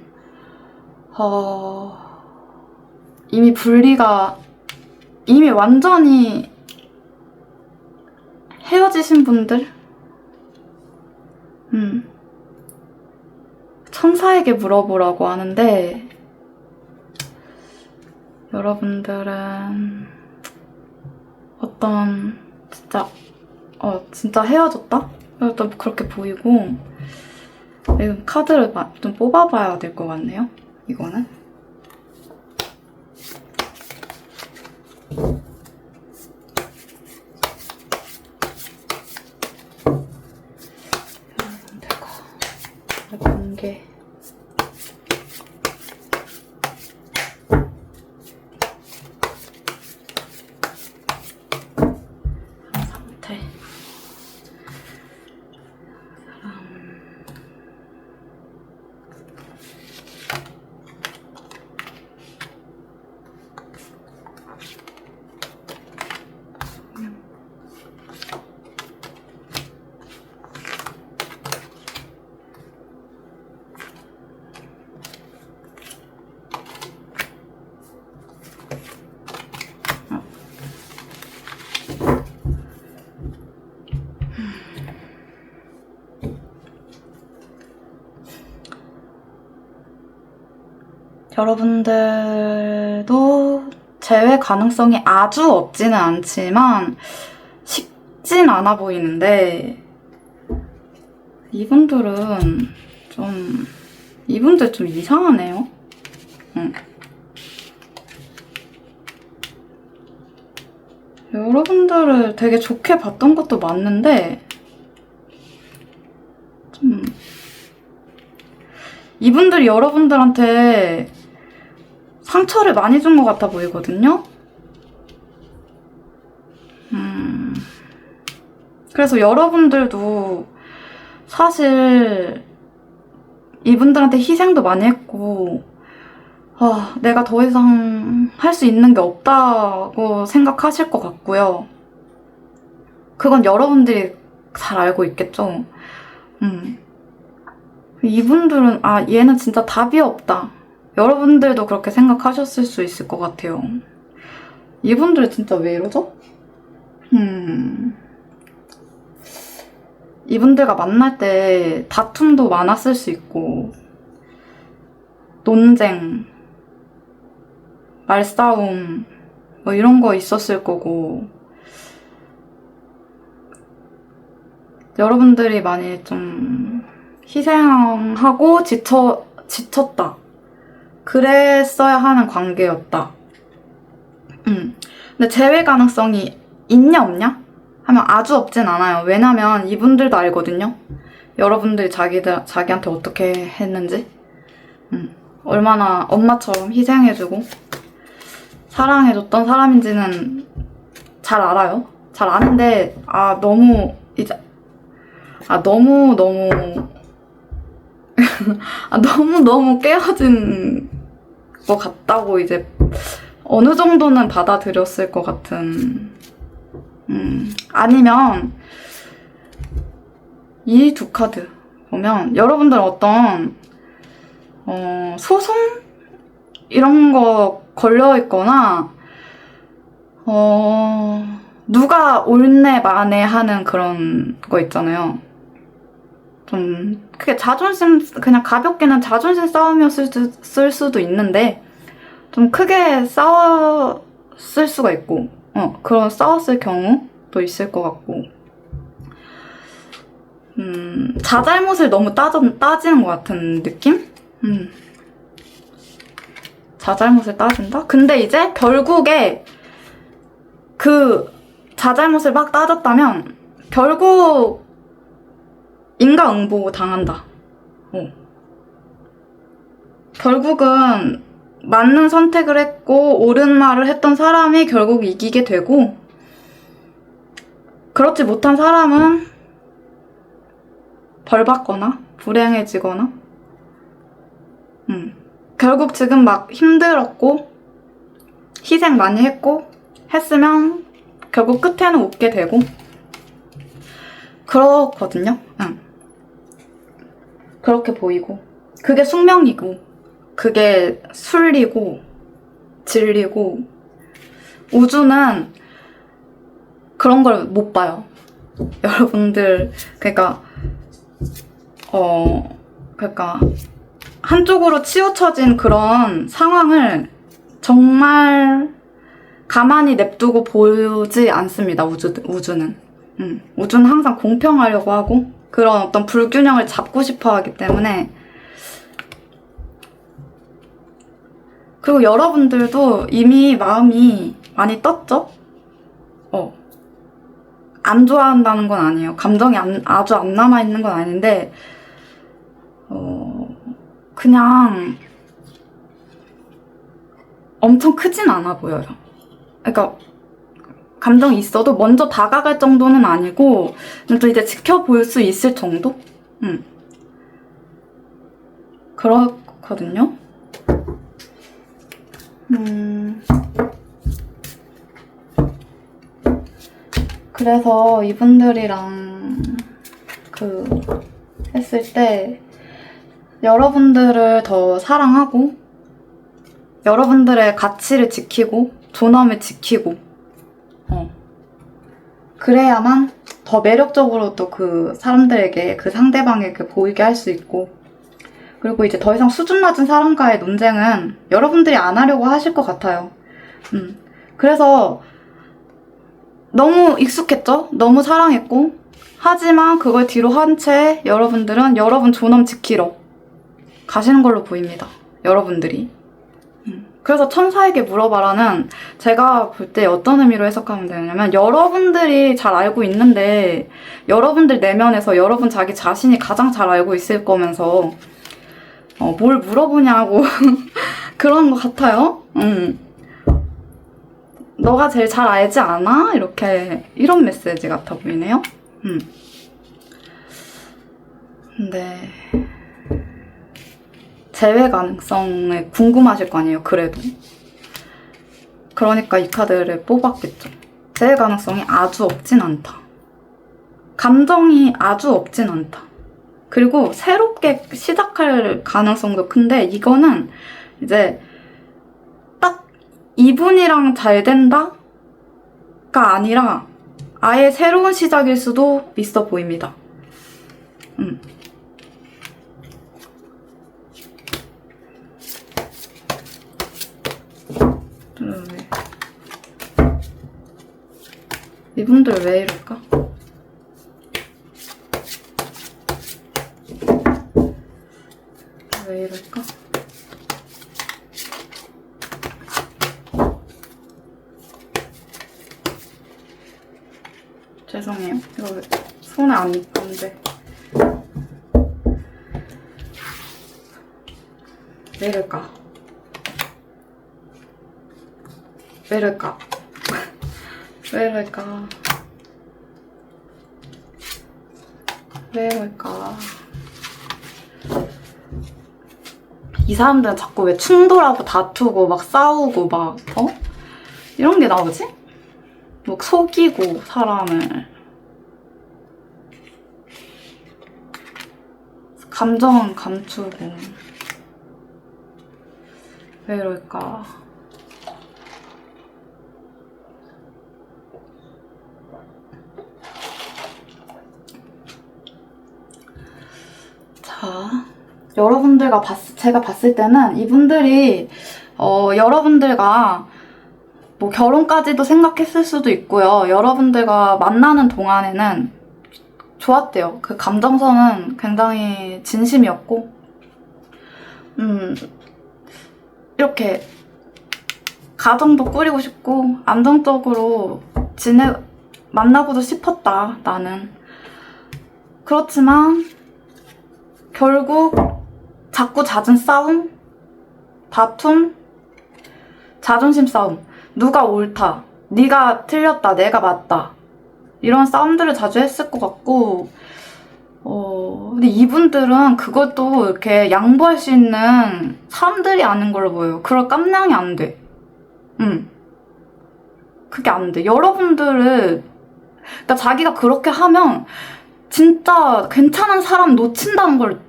이미 완전히 헤어지신 분들? 천사에게 물어보라고 하는데 여러분들은 어떤 진짜 헤어졌다? 또 그렇게 보이고 카드를 좀 뽑아봐야 될 것 같네요. 이거는 여러분들과 관계 상태 여러분들도 재회 가능성이 아주 없지는 않지만 쉽진 않아 보이는데 이분들 좀 이상하네요. 여러분들을 되게 좋게 봤던 것도 맞는데 이분들이 여러분들한테 상처를 많이 준 것 같아 보이거든요? 그래서 여러분들도 사실 이분들한테 희생도 많이 했고 내가 더 이상 할 수 있는 게 없다고 생각하실 것 같고요. 그건 여러분들이 잘 알고 있겠죠? 이분들은 얘는 진짜 답이 없다. 여러분들도 그렇게 생각하셨을 수 있을 것 같아요. 이분들 진짜 왜 이러죠? 이분들과 만날 때 다툼도 많았을 수 있고 논쟁, 말싸움 뭐 이런 거 있었을 거고 여러분들이 많이 좀 희생하고 지쳤다. 그랬어야 하는 관계였다. 근데 재회 가능성이 있냐 없냐? 하면 아주 없진 않아요. 왜냐면 이분들도 알거든요. 여러분들이 자기한테 어떻게 했는지. 얼마나 엄마처럼 희생해주고 사랑해줬던 사람인지는 잘 알아요. 잘 아는데 너무 너무 깨어진 것 같다고 이제 어느 정도는 받아들였을 것 같은. 아니면 이 두 카드 보면 여러분들 어떤 소송? 이런 거 걸려있거나 누가 옳네 마네 하는 그런 거 있잖아요. 좀 그게 그냥 가볍게는 자존심 싸움이었을 수도 있는데 좀 크게 싸웠을 수가 있고 그런 싸웠을 경우도 있을 것 같고 자잘못을 너무 따지는 것 같은 느낌? 자잘못을 따진다? 근데 이제 결국에 그 자잘못을 막 따졌다면 결국 인과응보 당한다. 결국은 맞는 선택을 했고 옳은 말을 했던 사람이 결국 이기게 되고 그렇지 못한 사람은 벌받거나 불행해지거나 결국 지금 막 힘들었고 희생 많이 했으면 결국 끝에는 웃게 되고 그렇거든요. 그렇게 보이고 그게 숙명이고 그게 순리고 진리고 우주는 그런 걸 못 봐요. 여러분들 그러니까 한쪽으로 치우쳐진 그런 상황을 정말 가만히 냅두고 보지 않습니다. 우주는. 우주는 항상 공평하려고 하고 그런 어떤 불균형을 잡고 싶어 하기 때문에 그리고 여러분들도 이미 마음이 많이 떴죠? 안 좋아한다는 건 아니에요. 감정이 아주 안 남아있는 건 아닌데 그냥 엄청 크진 않아 보여요. 그러니까 감정이 있어도 먼저 다가갈 정도는 아니고 또 이제 지켜볼 수 있을 정도? 그렇거든요. 그래서 이분들이랑 했을 때 여러분들을 더 사랑하고 여러분들의 가치를 지키고 존엄을 지키고 그래야만 더 매력적으로 또 그 사람들에게 그 상대방에게 보이게 할 수 있고 그리고 이제 더 이상 수준 낮은 사람과의 논쟁은 여러분들이 안 하려고 하실 것 같아요. 그래서 너무 익숙했죠? 너무 사랑했고 하지만 그걸 뒤로 한 채 여러분들은 여러분 존엄 지키러 가시는 걸로 보입니다. 여러분들이. 그래서 천사에게 물어봐라는 제가 볼 때 어떤 의미로 해석하면 되냐면 여러분들이 잘 알고 있는데 여러분들 내면에서 여러분 자기 자신이 가장 잘 알고 있을 거면서 뭘 물어보냐고 그런 것 같아요. 너가 제일 잘 알지 않아? 이런 메시지 같아 보이네요. 근데 재회 가능성을 궁금하실 거 아니에요, 그래도. 그러니까 이 카드를 뽑았겠죠. 재회 가능성이 아주 없진 않다. 감정이 아주 없진 않다. 그리고 새롭게 시작할 가능성도 큰데 이거는 이제 딱 이분이랑 잘 된다가 아니라 아예 새로운 시작일 수도 있어 보입니다. 이분들 왜 이럴까? 왜 이럴까? 죄송해요. 이거 손에 안 돼. 왜 이럴까? 왜 이럴까? 왜 이럴까? 왜 이럴까? 이 사람들은 자꾸 왜 충돌하고 다투고 막 싸우고 막 이런 게 나오지? 뭐 속이고 사람을 감정은 감추고 왜 이럴까? 자, 여러분들과 제가 봤을 때는 이분들이 여러분들과 뭐 결혼까지도 생각했을 수도 있고요. 여러분들과 만나는 동안에는 좋았대요. 그 감정선은 굉장히 진심이었고 이렇게 가정도 꾸리고 싶고 안정적으로 만나고도 싶었다, 나는. 그렇지만 결국 자꾸 잦은 싸움, 다툼, 자존심 싸움, 누가 옳다, 네가 틀렸다, 내가 맞다, 이런 싸움들을 자주 했을 것 같고, 근데 이분들은 그것도 이렇게 양보할 수 있는 사람들이 아닌 걸로 보여요. 그럴 깜냥이 안 돼. 그게 안 돼. 여러분들은, 그러니까 자기가 그렇게 하면 진짜 괜찮은 사람 놓친다는 걸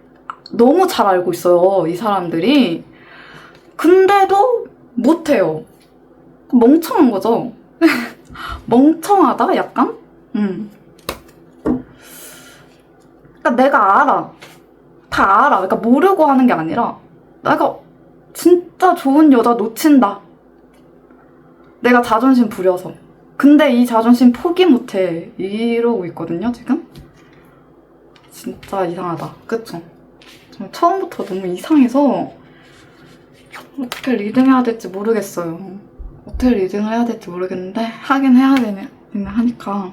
너무 잘 알고 있어요, 이 사람들이. 근데도 못해요. 멍청한 거죠. 멍청하다, 약간? 그러니까 내가 알아. 다 알아. 그러니까 모르고 하는 게 아니라 내가 진짜 좋은 여자 놓친다. 내가 자존심 부려서. 근데 이 자존심 포기 못해. 이러고 있거든요, 지금? 진짜 이상하다. 그쵸? 처음부터 너무 이상해서 어떻게 리딩해야 될지 모르겠어요. 어떻게 리딩을 해야 될지 모르겠는데 하긴 해야 되네 하니까.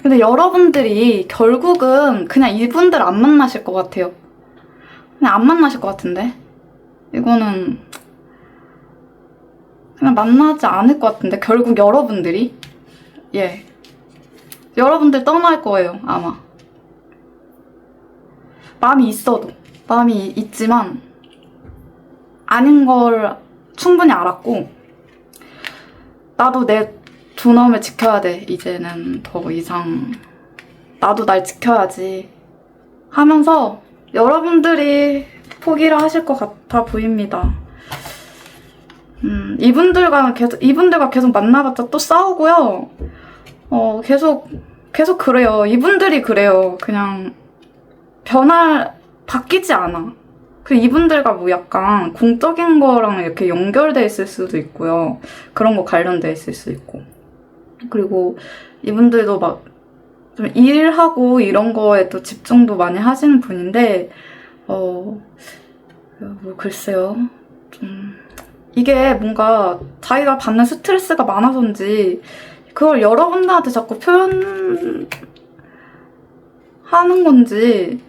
근데 여러분들이 결국은 그냥 이분들 안 만나실 것 같아요. 그냥 안 만나실 것 같은데. 이거는 그냥 만나지 않을 것 같은데, 결국 여러분들이. 여러분들 떠날 거예요, 아마. 마음이 있지만 아닌 걸 충분히 알았고, 나도 내 존엄을 지켜야 돼. 이제는 더 이상 나도 날 지켜야지 하면서 여러분들이 포기를 하실 것 같아 보입니다. 이분들과 계속 만나봤자 또 싸우고요. 계속 그래요. 이분들이 그래요. 그냥 바뀌지 않아. 이분들과 뭐 약간 공적인 거랑 이렇게 연결돼 있을 수도 있고요. 그런 거 관련돼 있을 수 있고. 그리고 이분들도 막 좀 일하고 이런 거에 또 집중도 많이 하시는 분인데, 뭐 글쎄요. 좀 이게 뭔가 자기가 받는 스트레스가 많아서인지 그걸 여러분들한테 자꾸 표현하는 건지,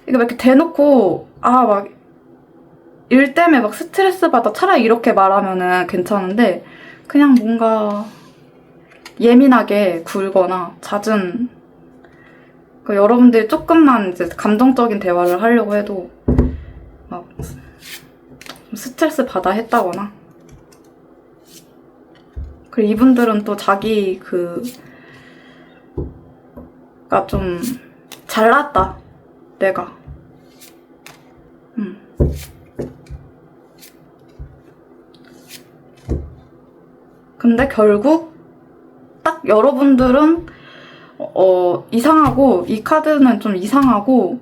이게 막 이렇게 대놓고 막 일 때문에 막 스트레스 받아, 차라리 이렇게 말하면은 괜찮은데 그냥 뭔가 예민하게 굴거나 잦은, 여러분들이 조금만 이제 감정적인 대화를 하려고 해도 막 스트레스 받아 했다거나. 그리고 이분들은 또 자기 가 좀 잘났다, 내가. 근데 결국 딱 여러분들은 이상하고, 이 카드는 좀 이상하고,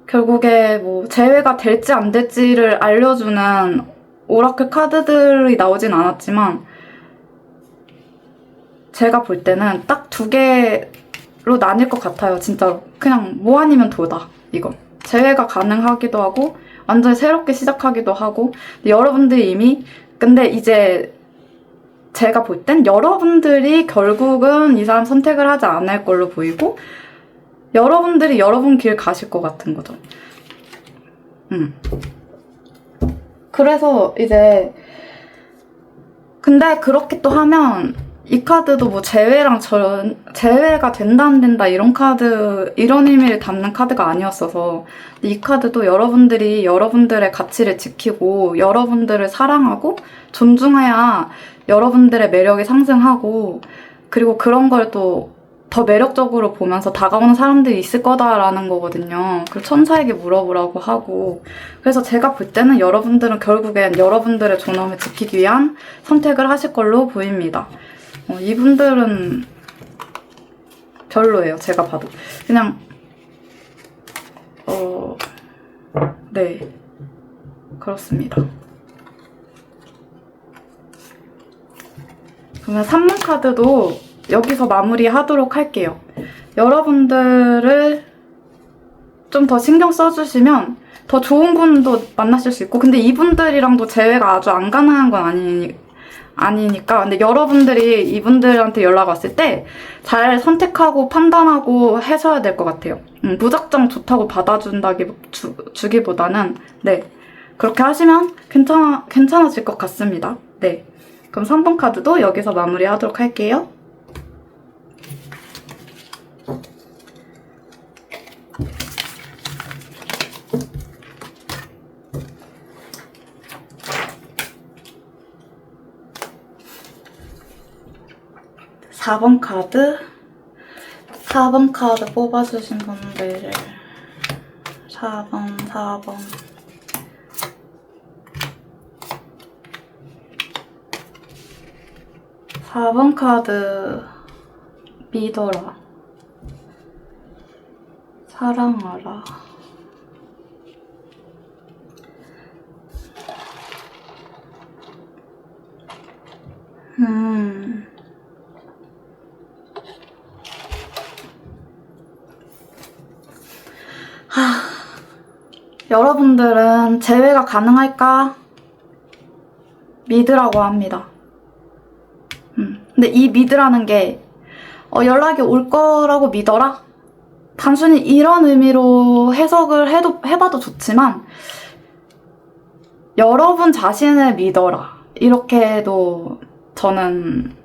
결국에 뭐 재회가 될지 안 될지를 알려주는 오라클 카드들이 나오진 않았지만, 제가 볼 때는 딱 2개로 나뉠 것 같아요, 진짜로. 그냥 뭐 아니면 도다, 이건. 재회가 가능하기도 하고 완전히 새롭게 시작하기도 하고. 여러분들이 이미, 근데 이제 제가 볼 땐 여러분들이 결국은 이 사람 선택을 하지 않을 걸로 보이고, 여러분들이 여러분 길 가실 것 같은 거죠. 그래서 이제, 근데 그렇게 또 하면 이 카드도 뭐 제외가 된다 안 된다 이런 카드, 이런 의미를 담는 카드가 아니었어서 이 카드도 여러분들이 여러분들의 가치를 지키고 여러분들을 사랑하고 존중해야 여러분들의 매력이 상승하고, 그리고 그런 걸 또 더 매력적으로 보면서 다가오는 사람들이 있을 거다라는 거거든요. 그리고 천사에게 물어보라고 하고, 그래서 제가 볼 때는 여러분들은 결국엔 여러분들의 존엄을 지키기 위한 선택을 하실 걸로 보입니다. 이분들은 별로예요. 제가 봐도. 그냥 네, 그렇습니다. 그러면 3번 카드도 여기서 마무리하도록 할게요. 여러분들을 좀 더 신경 써주시면 더 좋은 분도 만나실 수 있고, 근데 이분들이랑도 재회가 아주 안 가능한 건 아니니까. 근데 여러분들이 이분들한테 연락 왔을 때 잘 선택하고 판단하고 하셔야 될 것 같아요. 무작정 좋다고 주기보다는 네, 그렇게 하시면 괜찮아질 것 같습니다. 네, 그럼 3번 카드도 여기서 마무리하도록 할게요. 사 번 카드 4번 카드 뽑아주신 분들 4번 4번 카드 믿어라, 사랑하라. 여러분들은 재회가 가능할까? 믿으라고 합니다. 근데 이 믿으라는 게 연락이 올 거라고 믿어라? 단순히 이런 의미로 해석을 해봐도 좋지만, 여러분 자신을 믿어라, 이렇게도 저는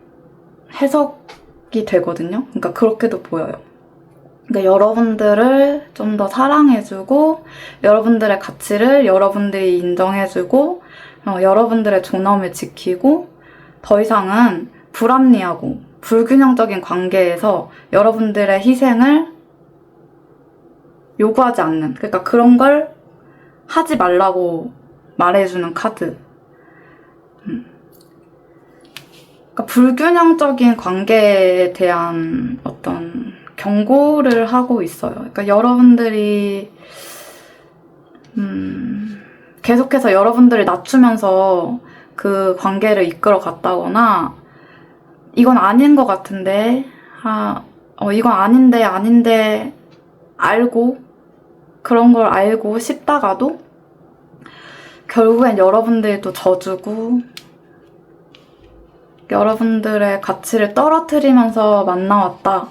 해석이 되거든요. 그러니까 그렇게도 보여요. 그러니까 여러분들을 좀 더 사랑해주고, 여러분들의 가치를 여러분들이 인정해주고, 여러분들의 존엄을 지키고, 더 이상은 불합리하고 불균형적인 관계에서 여러분들의 희생을 요구하지 않는, 그러니까 그런 걸 하지 말라고 말해주는 카드. 그러니까 불균형적인 관계에 대한 어떤 경고를 하고 있어요. 그러니까 여러분들이 계속해서 여러분들을 낮추면서 그 관계를 이끌어 갔다거나, 이건 아닌 것 같은데, 이건 아닌데 알고, 그런 걸 알고 싶다가도 결국엔 여러분들도 져주고 여러분들의 가치를 떨어뜨리면서 만나왔다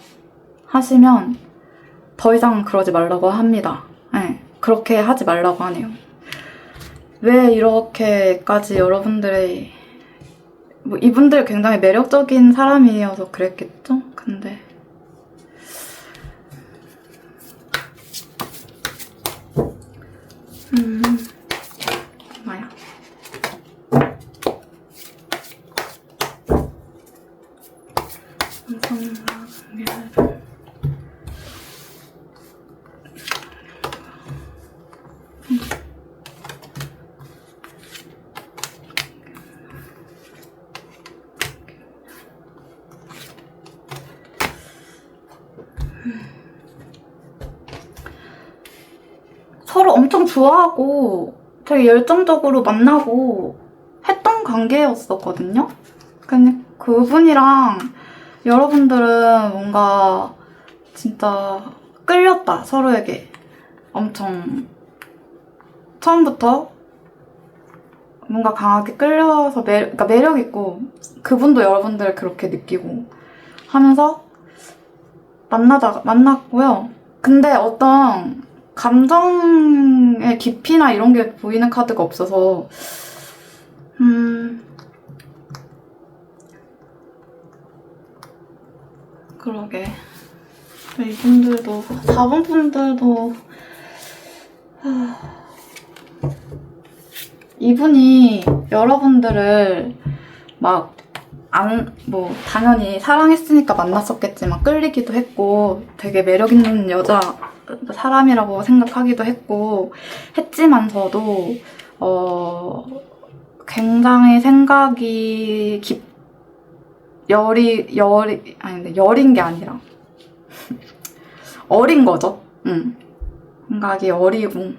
하시면 더 이상 그러지 말라고 합니다. 네, 그렇게 하지 말라고 하네요. 왜 이렇게까지 여러분들의, 뭐 이분들 굉장히 매력적인 사람이어서 그랬겠죠? 근데 뭐야, 서로 엄청 좋아하고 되게 열정적으로 만나고 했던 관계였었거든요. 근데 그분이랑 여러분들은 뭔가 진짜 끌렸다, 서로에게. 엄청 처음부터 뭔가 강하게 끌려서 그러니까 매력 있고, 그분도 여러분들을 그렇게 느끼고 하면서 만났고요. 근데 어떤 감정의 깊이나 이런 게 보이는 카드가 없어서, 그러게. 이분들도, 4번 분들도, 이분이 여러분들을 막, 당연히 사랑했으니까 만났었겠지만 끌리기도 했고, 되게 매력있는 사람이라고 생각하기도 했지만서도, 굉장히 생각이 여린 게 아니라, 어린 거죠. 생각이 어리고,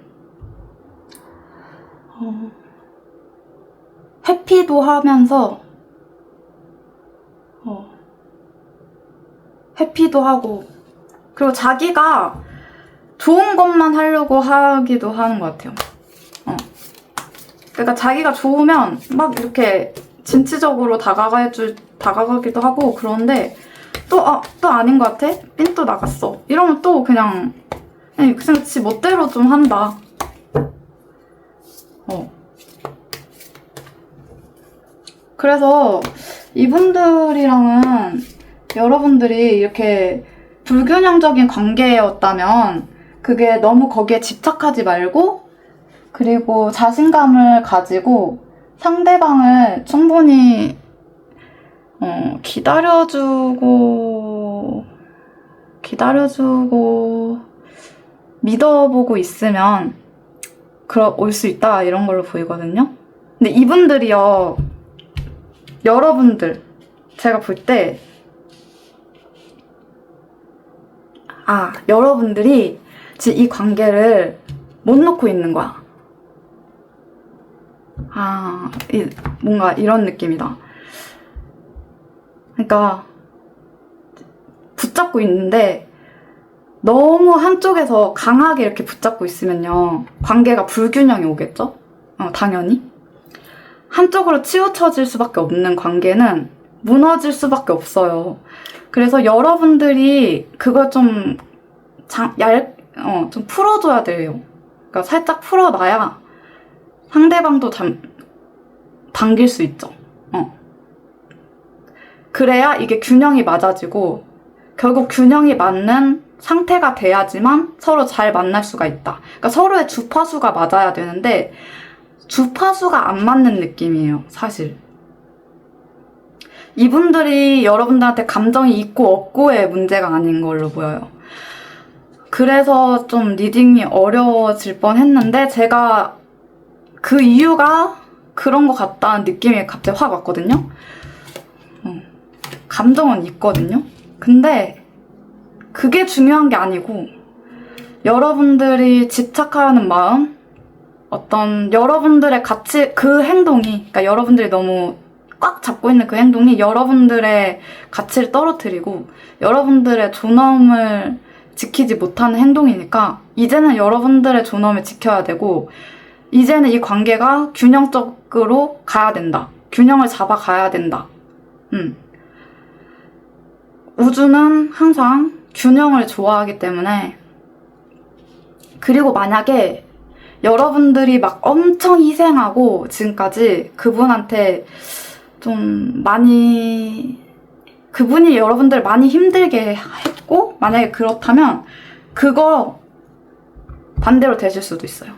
회피도 하면서, 회피도 하고, 그리고 자기가 좋은 것만 하려고 하기도 하는 것 같아요. 그러니까 자기가 좋으면 막 이렇게 진취적으로 다가가기도 하고, 그런데 또 아닌 것 같아? 삔 또 나갔어. 이러면 또 그냥 지 멋대로 좀 한다. 그래서 이분들이랑은 여러분들이 이렇게 불균형적인 관계였다면 그게 너무 거기에 집착하지 말고, 그리고 자신감을 가지고 상대방을 충분히 기다려주고 믿어보고 있으면 올 수 있다, 이런 걸로 보이거든요. 근데 이분들이요, 여러분들, 제가 볼 때 여러분들이 지금 이 관계를 못 놓고 있는 거야. 뭔가 이런 느낌이다. 그러니까 붙잡고 있는데 너무 한쪽에서 강하게 이렇게 붙잡고 있으면요, 관계가 불균형이 오겠죠? 당연히. 한쪽으로 치우쳐질 수밖에 없는 관계는 무너질 수밖에 없어요. 그래서 여러분들이 그걸 좀 풀어줘야 돼요. 그러니까 살짝 풀어놔야 상대방도 당길 수 있죠. 그래야 이게 균형이 맞아지고, 결국 균형이 맞는 상태가 돼야지만 서로 잘 만날 수가 있다. 그러니까 서로의 주파수가 맞아야 되는데 주파수가 안 맞는 느낌이에요, 사실. 이분들이 여러분들한테 감정이 있고 없고의 문제가 아닌 걸로 보여요. 그래서 좀 리딩이 어려워질 뻔했는데, 제가 그 이유가 그런 것 같다는 느낌이 갑자기 확 왔거든요. 감정은 있거든요. 근데 그게 중요한 게 아니고, 여러분들이 집착하는 마음, 여러분들의 그 행동이, 그러니까 여러분들이 너무 꽉 잡고 있는 그 행동이 여러분들의 가치를 떨어뜨리고 여러분들의 존엄을 지키지 못하는 행동이니까, 이제는 여러분들의 존엄을 지켜야 되고, 이제는 이 관계가 균형적으로 가야 된다. 균형을 잡아가야 된다. 우주는 항상 균형을 좋아하기 때문에. 그리고 만약에 여러분들이 막 엄청 희생하고 지금까지 그분한테 좀 그분이 여러분들 많이 힘들게 했고, 만약에 그렇다면 그거 반대로 되실 수도 있어요.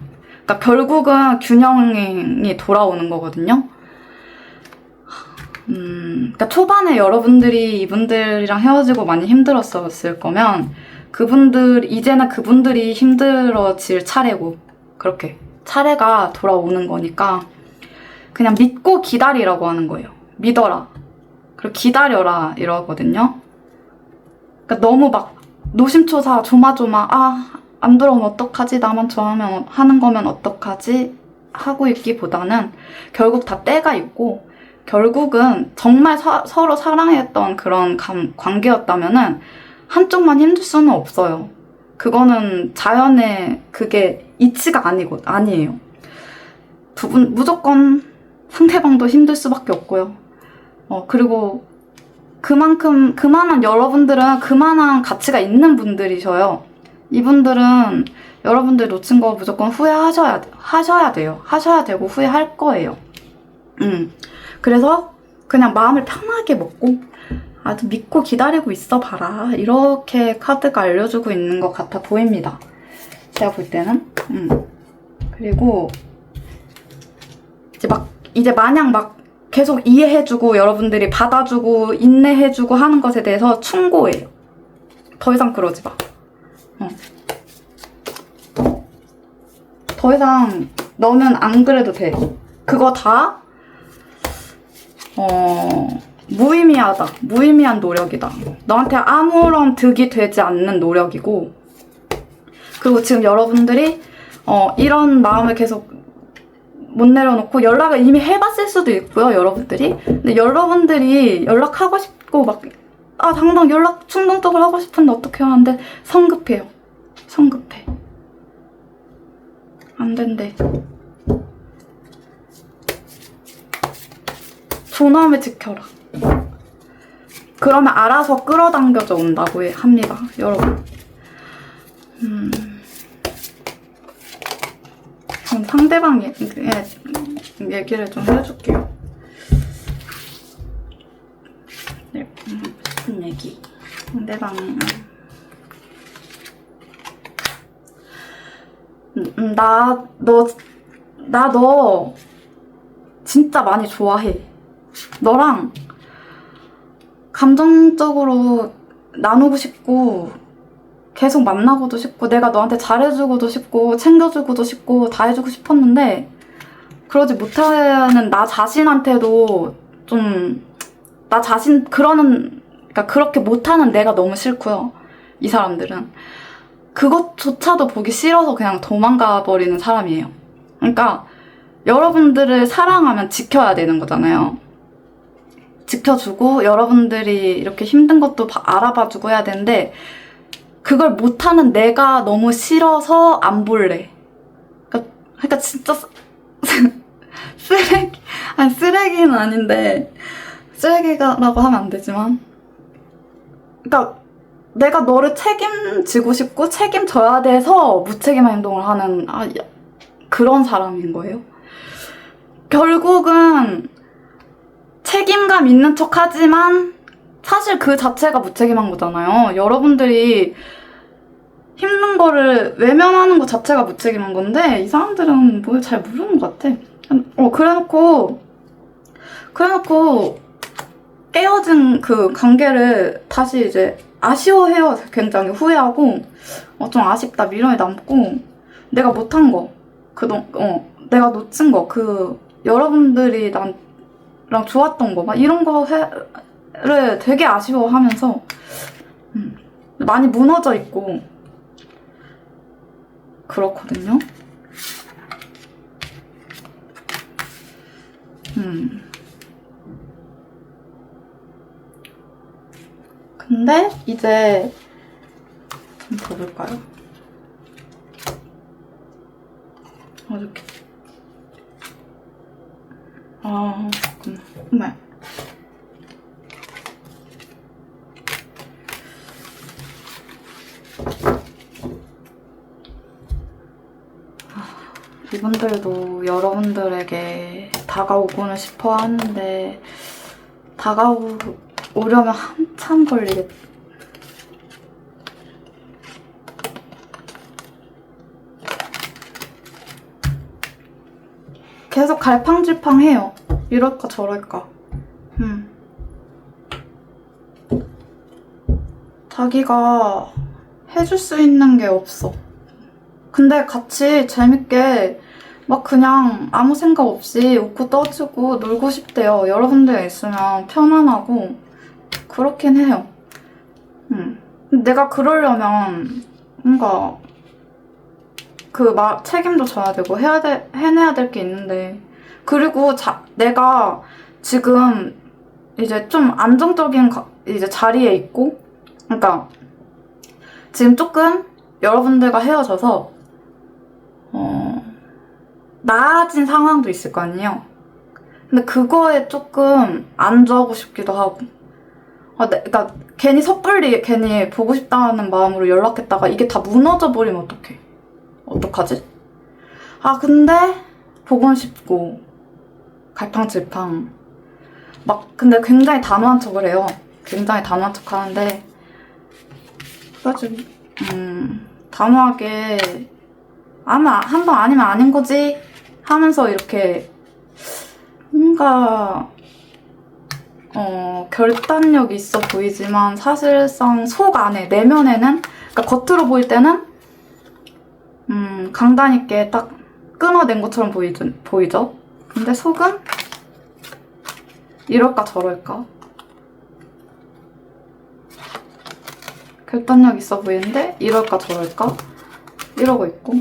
그러니까 결국은 균형이 돌아오는 거거든요. 그러니까 초반에 여러분들이 이분들이랑 헤어지고 많이 힘들었을 거면, 이제는 그분들이 힘들어질 차례고, 그렇게 차례가 돌아오는 거니까 그냥 믿고 기다리라고 하는 거예요. 믿어라. 그리고 기다려라, 이러거든요. 그러니까 너무 막 노심초사 조마조마, 안 돌아오면 어떡하지? 나만 하는 거면 어떡하지? 하고 있기보다는 결국 다 때가 있고, 결국은 정말 서로 사랑했던 그런 관계였다면은 한쪽만 힘들 수는 없어요. 그거는 자연의 그게 이치가 아니에요. 무조건 상대방도 힘들 수밖에 없고요. 그리고 여러분들은 그만한 가치가 있는 분들이셔요. 이분들은 여러분들 놓친 거 무조건 하셔야 돼요. 하셔야 되고 후회할 거예요. 그래서 그냥 마음을 편하게 먹고, 아주 믿고 기다리고 있어 봐라. 이렇게 카드가 알려주고 있는 것 같아 보입니다. 제가 볼 때는. 그리고 이제 마냥 막 계속 이해해주고 여러분들이 받아주고 인내해주고 하는 것에 대해서 충고해요. 더 이상 그러지 마. 더 이상 너는 안 그래도 돼. 그거 다 무의미하다. 무의미한 노력이다. 너한테 아무런 득이 되지 않는 노력이고, 그리고 지금 여러분들이 이런 마음을 계속 못 내려놓고 연락을 이미 해봤을 수도 있고요, 여러분들이. 근데 여러분들이 연락하고 싶고 당장 연락 충동적으로 하고 싶은데 어떻게 하는데 성급해요. 성급해. 안 된대. 존엄을 지켜라. 그러면 알아서 끌어당겨져 온다고 합니다, 여러분. 그럼 상대방 얘기를 좀 해줄게요. 네, 싶은 얘기. 상대방. 너 진짜 많이 좋아해. 너랑 감정적으로 나누고 싶고 계속 만나고도 싶고 내가 너한테 잘해주고도 싶고 챙겨주고도 싶고 다 해주고 싶었는데 그러지 못하는 나 자신한테도 좀 그러니까 그렇게 못하는 내가 너무 싫고요. 이 사람들은 그것조차도 보기 싫어서 그냥 도망가 버리는 사람이에요. 그러니까 여러분들을 사랑하면 지켜야 되는 거잖아요. 지켜주고 여러분들이 이렇게 힘든 것도 알아봐주고 해야 되는데 그걸 못하는 내가 너무 싫어서 안 볼래. 그러니까 진짜 쓰레기는 아닌데 쓰레기라고 하면 안 되지만 그러니까 내가 너를 책임지고 싶고 책임져야 돼서 무책임한 행동을 하는 그런 사람인 거예요. 결국은 책임감 있는 척 하지만 사실 그 자체가 무책임한 거잖아요. 여러분들이 힘든 거를 외면하는 것 자체가 무책임한 건데 이 사람들은 뭘 잘 모르는 것 같아. 그래놓고 깨어진 그 관계를 다시 이제 아쉬워해요. 굉장히 후회하고 좀 아쉽다 미련이 남고 내가 못한 거 내가 놓친 거 여러분들이 나랑 좋았던 거 막 이런 거를 되게 아쉬워하면서 많이 무너져 있고 그렇거든요. 근데 이제 좀 더 볼까요? 이렇게 잠깐만. 이분들도 여러분들에게 다가오고는 싶어 하는데 다가오려면 한참 걸리겠다. 계속 갈팡질팡해요. 이럴까 저럴까. 자기가 해줄 수 있는 게 없어. 근데 같이 재밌게 막 그냥 아무 생각 없이 웃고 떠주고 놀고 싶대요. 여러분들 있으면 편안하고 그렇긴 해요. 내가 그러려면 뭔가 책임도 져야 되고 해내야 될 게 있는데 그리고 내가 지금 이제 좀 안정적인 이제 자리에 있고 그러니까 지금 조금 여러분들과 헤어져서 나아진 상황도 있을 거 아니에요. 근데 그거에 조금 안주하고 싶기도 하고 그러니까 괜히 섣불리 괜히 보고 싶다는 마음으로 연락했다가 이게 다 무너져 버리면 어떡하지? 근데 보고는 싶고 갈팡질팡 근데 굉장히 단호한 척을 해요. 굉장히 단호한 척 하는데, 그래도, 단호하게, 한번 아니면 아닌 거지? 하면서 이렇게, 뭔가, 결단력이 있어 보이지만, 사실상 속 안에, 내면에는, 그러니까 겉으로 보일 때는, 강단 있게 딱 끊어낸 것처럼 보이죠? 근데 속은, 이럴까 저럴까? 결단력 있어 보이는데 이럴까 저럴까? 이러고 있고,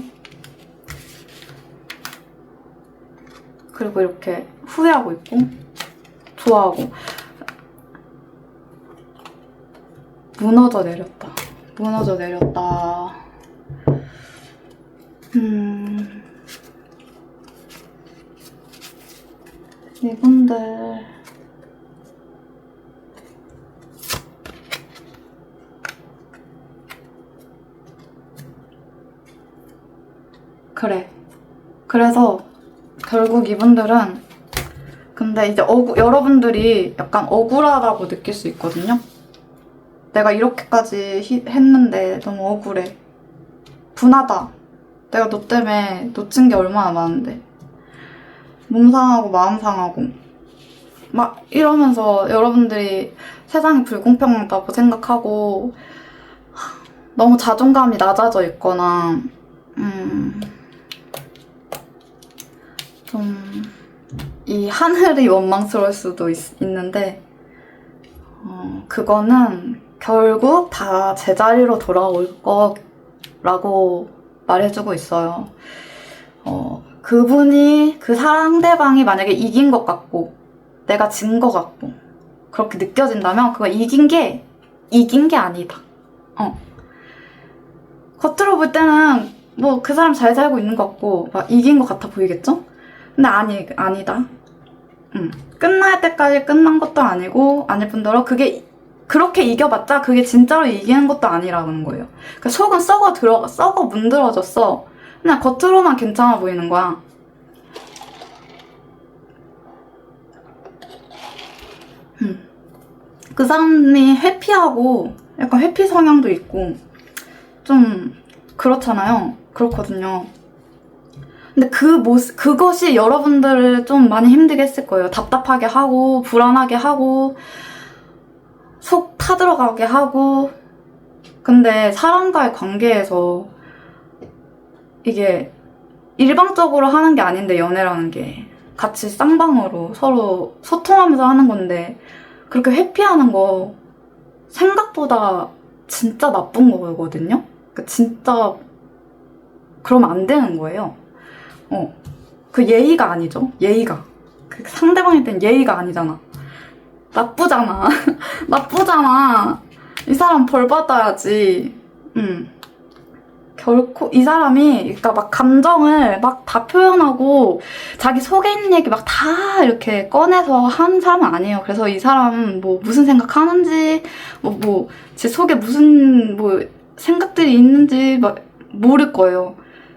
그리고 이렇게 후회하고 있고, 좋아하고. 무너져 내렸다. 무너져 내렸다. 이분들 그래. 그래서 결국 이분들은, 근데 이제 여러분들이 약간 억울하다고 느낄 수 있거든요. 내가 이렇게까지 했는데 너무 억울해. 분하다. 내가 너 때문에 놓친 게 얼마나 많은데. 몸 상하고 마음 상하고. 막 이러면서 여러분들이 세상이 불공평하다고 생각하고 너무 자존감이 낮아져 있거나 좀 이 하늘이 원망스러울 수도 있는데, 그거는 결국 다 제자리로 돌아올 거라고 말해주고 있어요. 그 상대방이 만약에 이긴 것 같고 내가 진 것 같고 그렇게 느껴진다면 그거 이긴 게 아니다. 겉으로 볼 때는 뭐 그 사람 잘 살고 있는 것 같고 막 이긴 것 같아 보이겠죠? 근데 아니다. 끝날 때까지 끝난 것도 아니고, 아닐 뿐더러 그렇게 이겨봤자 그게 진짜로 이기는 것도 아니라는 거예요. 그러니까 속은 썩어 문드러졌어. 그냥 겉으로만 괜찮아 보이는 거야. 그 사람이 회피하고 약간 회피 성향도 있고 좀 그렇잖아요. 그렇거든요. 근데 그것이 여러분들을 좀 많이 힘들게 했을 거예요. 답답하게 하고, 불안하게 하고, 속 타들어가게 하고. 근데 사람과의 관계에서 이게 일방적으로 하는 게 아닌데, 연애라는 게. 같이 쌍방으로 서로 소통하면서 하는 건데, 그렇게 회피하는 거 생각보다 진짜 나쁜 거거든요? 그러니까 진짜 그러면 안 되는 거예요. 그 예의가 아니죠. 예의가. 그 상대방한테는 예의가 아니잖아. 나쁘잖아. 나쁘잖아. 이 사람 벌 받아야지. 결코 이 사람이 그러니까 막 감정을 막 다 표현하고 자기 속에 있는 얘기 막 다 이렇게 꺼내서 하는 사람은 아니에요. 그래서 이 사람 뭐 무슨 생각하는지 제 속에 무슨 뭐 생각들이 있는지 막 모를 거예요.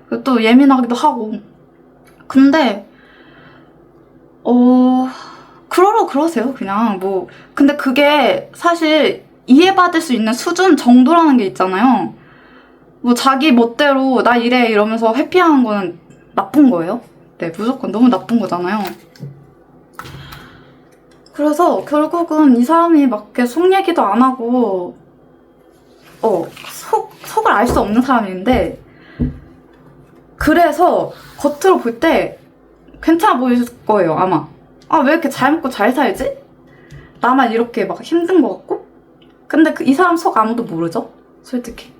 그리고 또 예민하기도 하고. 근데 그러세요 그냥 뭐. 근데 그게 사실 이해받을 수 있는 수준 정도라는 게 있잖아요. 뭐 자기 멋대로 나 이래 이러면서 회피하는 거는 나쁜 거예요. 네, 무조건 너무 나쁜 거잖아요. 그래서 결국은 이 사람이 막 이렇게 속 얘기도 안 하고 속을 알 수 없는 사람인데, 그래서 겉으로 볼 때 괜찮아 보일 거예요, 아마. 왜 이렇게 잘 먹고 잘 살지? 나만 이렇게 막 힘든 것 같고? 근데 이 사람 속 아무도 모르죠? 솔직히.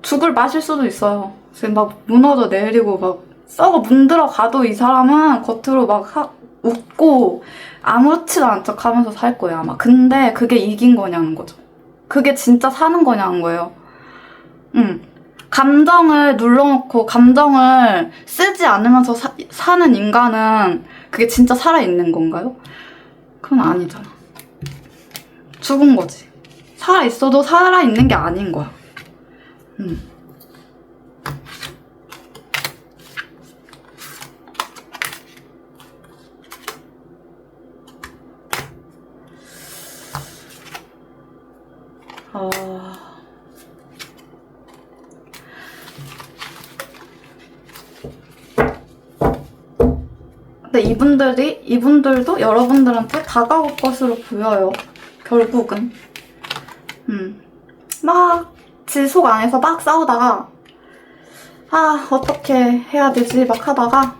죽을 마실 수도 있어요. 지금 막 무너져 내리고 막 썩어 문들어 가도 이 사람은 겉으로 막 웃고 아무렇지도 않은 척 하면서 살 거예요, 아마. 근데 그게 이긴 거냐는 거죠. 그게 진짜 사는 거냐는 거예요. 감정을 눌러놓고 감정을 쓰지 않으면서 사는 인간은 그게 진짜 살아있는 건가요? 그건 아니잖아. 죽은 거지. 살아있어도 살아있는 게 아닌 거야. 근데 이분들도 여러분들한테 다가올 것으로 보여요. 결국은. 막, 지 속 안에서 막 싸우다가, 어떻게 해야 되지? 막 하다가,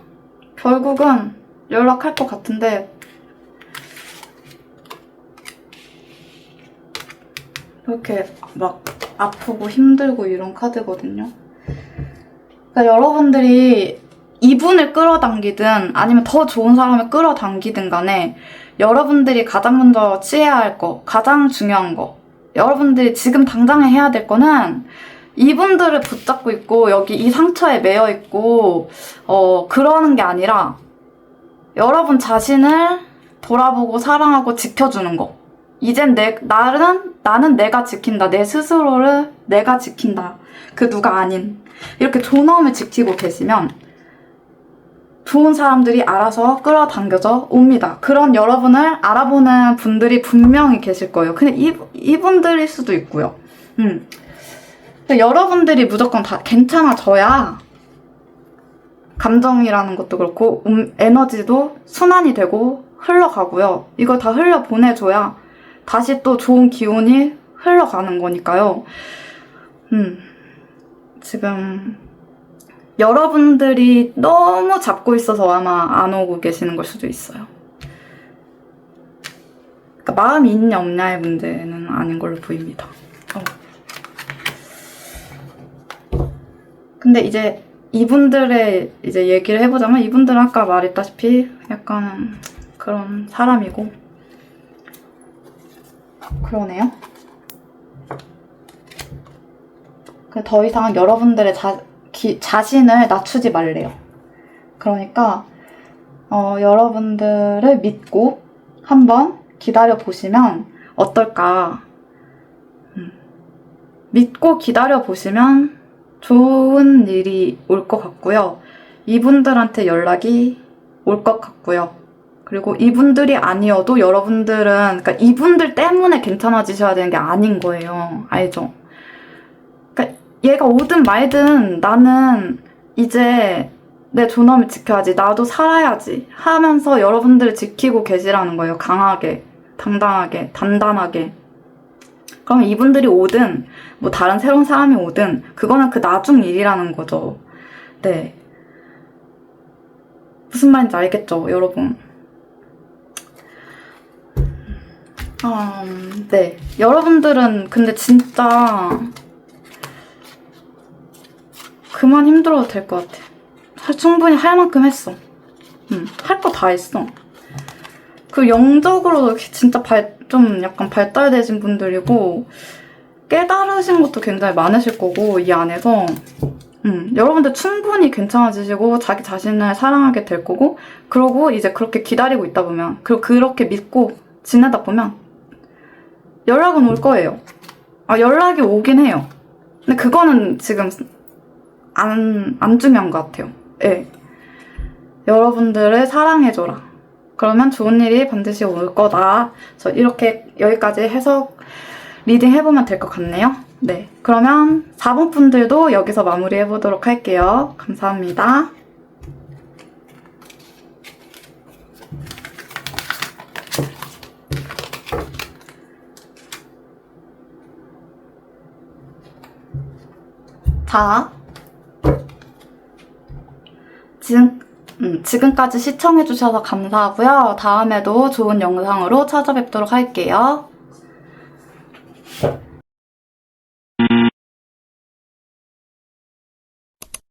결국은 연락할 것 같은데, 이렇게 막 아프고 힘들고 이런 카드거든요. 그러니까 여러분들이 이분을 끌어당기든 아니면 더 좋은 사람을 끌어당기든 간에 여러분들이 가장 먼저 취해야 할 거, 가장 중요한 거, 여러분들이 지금 당장에 해야 될 거는 이분들을 붙잡고 있고 여기 이 상처에 매여 있고 그러는 게 아니라 여러분 자신을 돌아보고 사랑하고 지켜주는 거. 이젠 나는 내가 지킨다. 내 스스로를 내가 지킨다. 그 누가 아닌. 이렇게 존엄을 지키고 계시면 좋은 사람들이 알아서 끌어당겨져 옵니다. 그런 여러분을 알아보는 분들이 분명히 계실 거예요. 근데 이분들일 수도 있고요. 여러분들이 무조건 다 괜찮아져야 감정이라는 것도 그렇고 에너지도 순환이 되고 흘러가고요. 이걸 다 흘려보내줘야 다시 또 좋은 기운이 흘러가는 거니까요. 지금 여러분들이 너무 잡고 있어서 아마 안 오고 계시는 걸 수도 있어요. 그러니까 마음이 있냐 없냐의 문제는 아닌 걸로 보입니다. 근데 이제 이분들의 이제 얘기를 해보자면 이분들은 아까 말했다시피 약간 그런 사람이고 그러네요. 더 이상 여러분들의 자신을 낮추지 말래요. 그러니까 여러분들을 믿고 한번 기다려 보시면 어떨까. 믿고 기다려 보시면 좋은 일이 올 것 같고요. 이분들한테 연락이 올 것 같고요. 그리고 이분들이 아니어도 여러분들은 그러니까 이분들 때문에 괜찮아지셔야 되는 게 아닌 거예요. 알죠? 그러니까 얘가 오든 말든 나는 이제 내 존엄을 지켜야지, 나도 살아야지 하면서 여러분들을 지키고 계시라는 거예요. 강하게, 당당하게, 단단하게. 그럼 이분들이 오든 뭐 다른 새로운 사람이 오든 그거는 그 나중 일이라는 거죠. 네. 무슨 말인지 알겠죠, 여러분? 네. 여러분들은 근데 진짜 그만 힘들어도 될 것 같아. 충분히 할 만큼 했어. 할 거 다 했어. 그 영적으로 진짜 좀 약간 발달되신 분들이고 깨달으신 것도 굉장히 많으실 거고 이 안에서 여러분들 충분히 괜찮아지시고 자기 자신을 사랑하게 될 거고 그러고 이제 그렇게 기다리고 있다 보면 그리고 그렇게 믿고 지내다 보면 연락은 올 거예요. 연락이 오긴 해요. 근데 그거는 지금 안 중요한 것 같아요. 예. 여러분들을 사랑해줘라. 그러면 좋은 일이 반드시 올 거다. 그래서 이렇게 여기까지 해석 리딩 해보면 될 것 같네요. 네. 그러면 4번 분들도 여기서 마무리해보도록 할게요. 감사합니다. 자, 지금까지 시청해주셔서 감사하고요. 다음에도 좋은 영상으로 찾아뵙도록 할게요.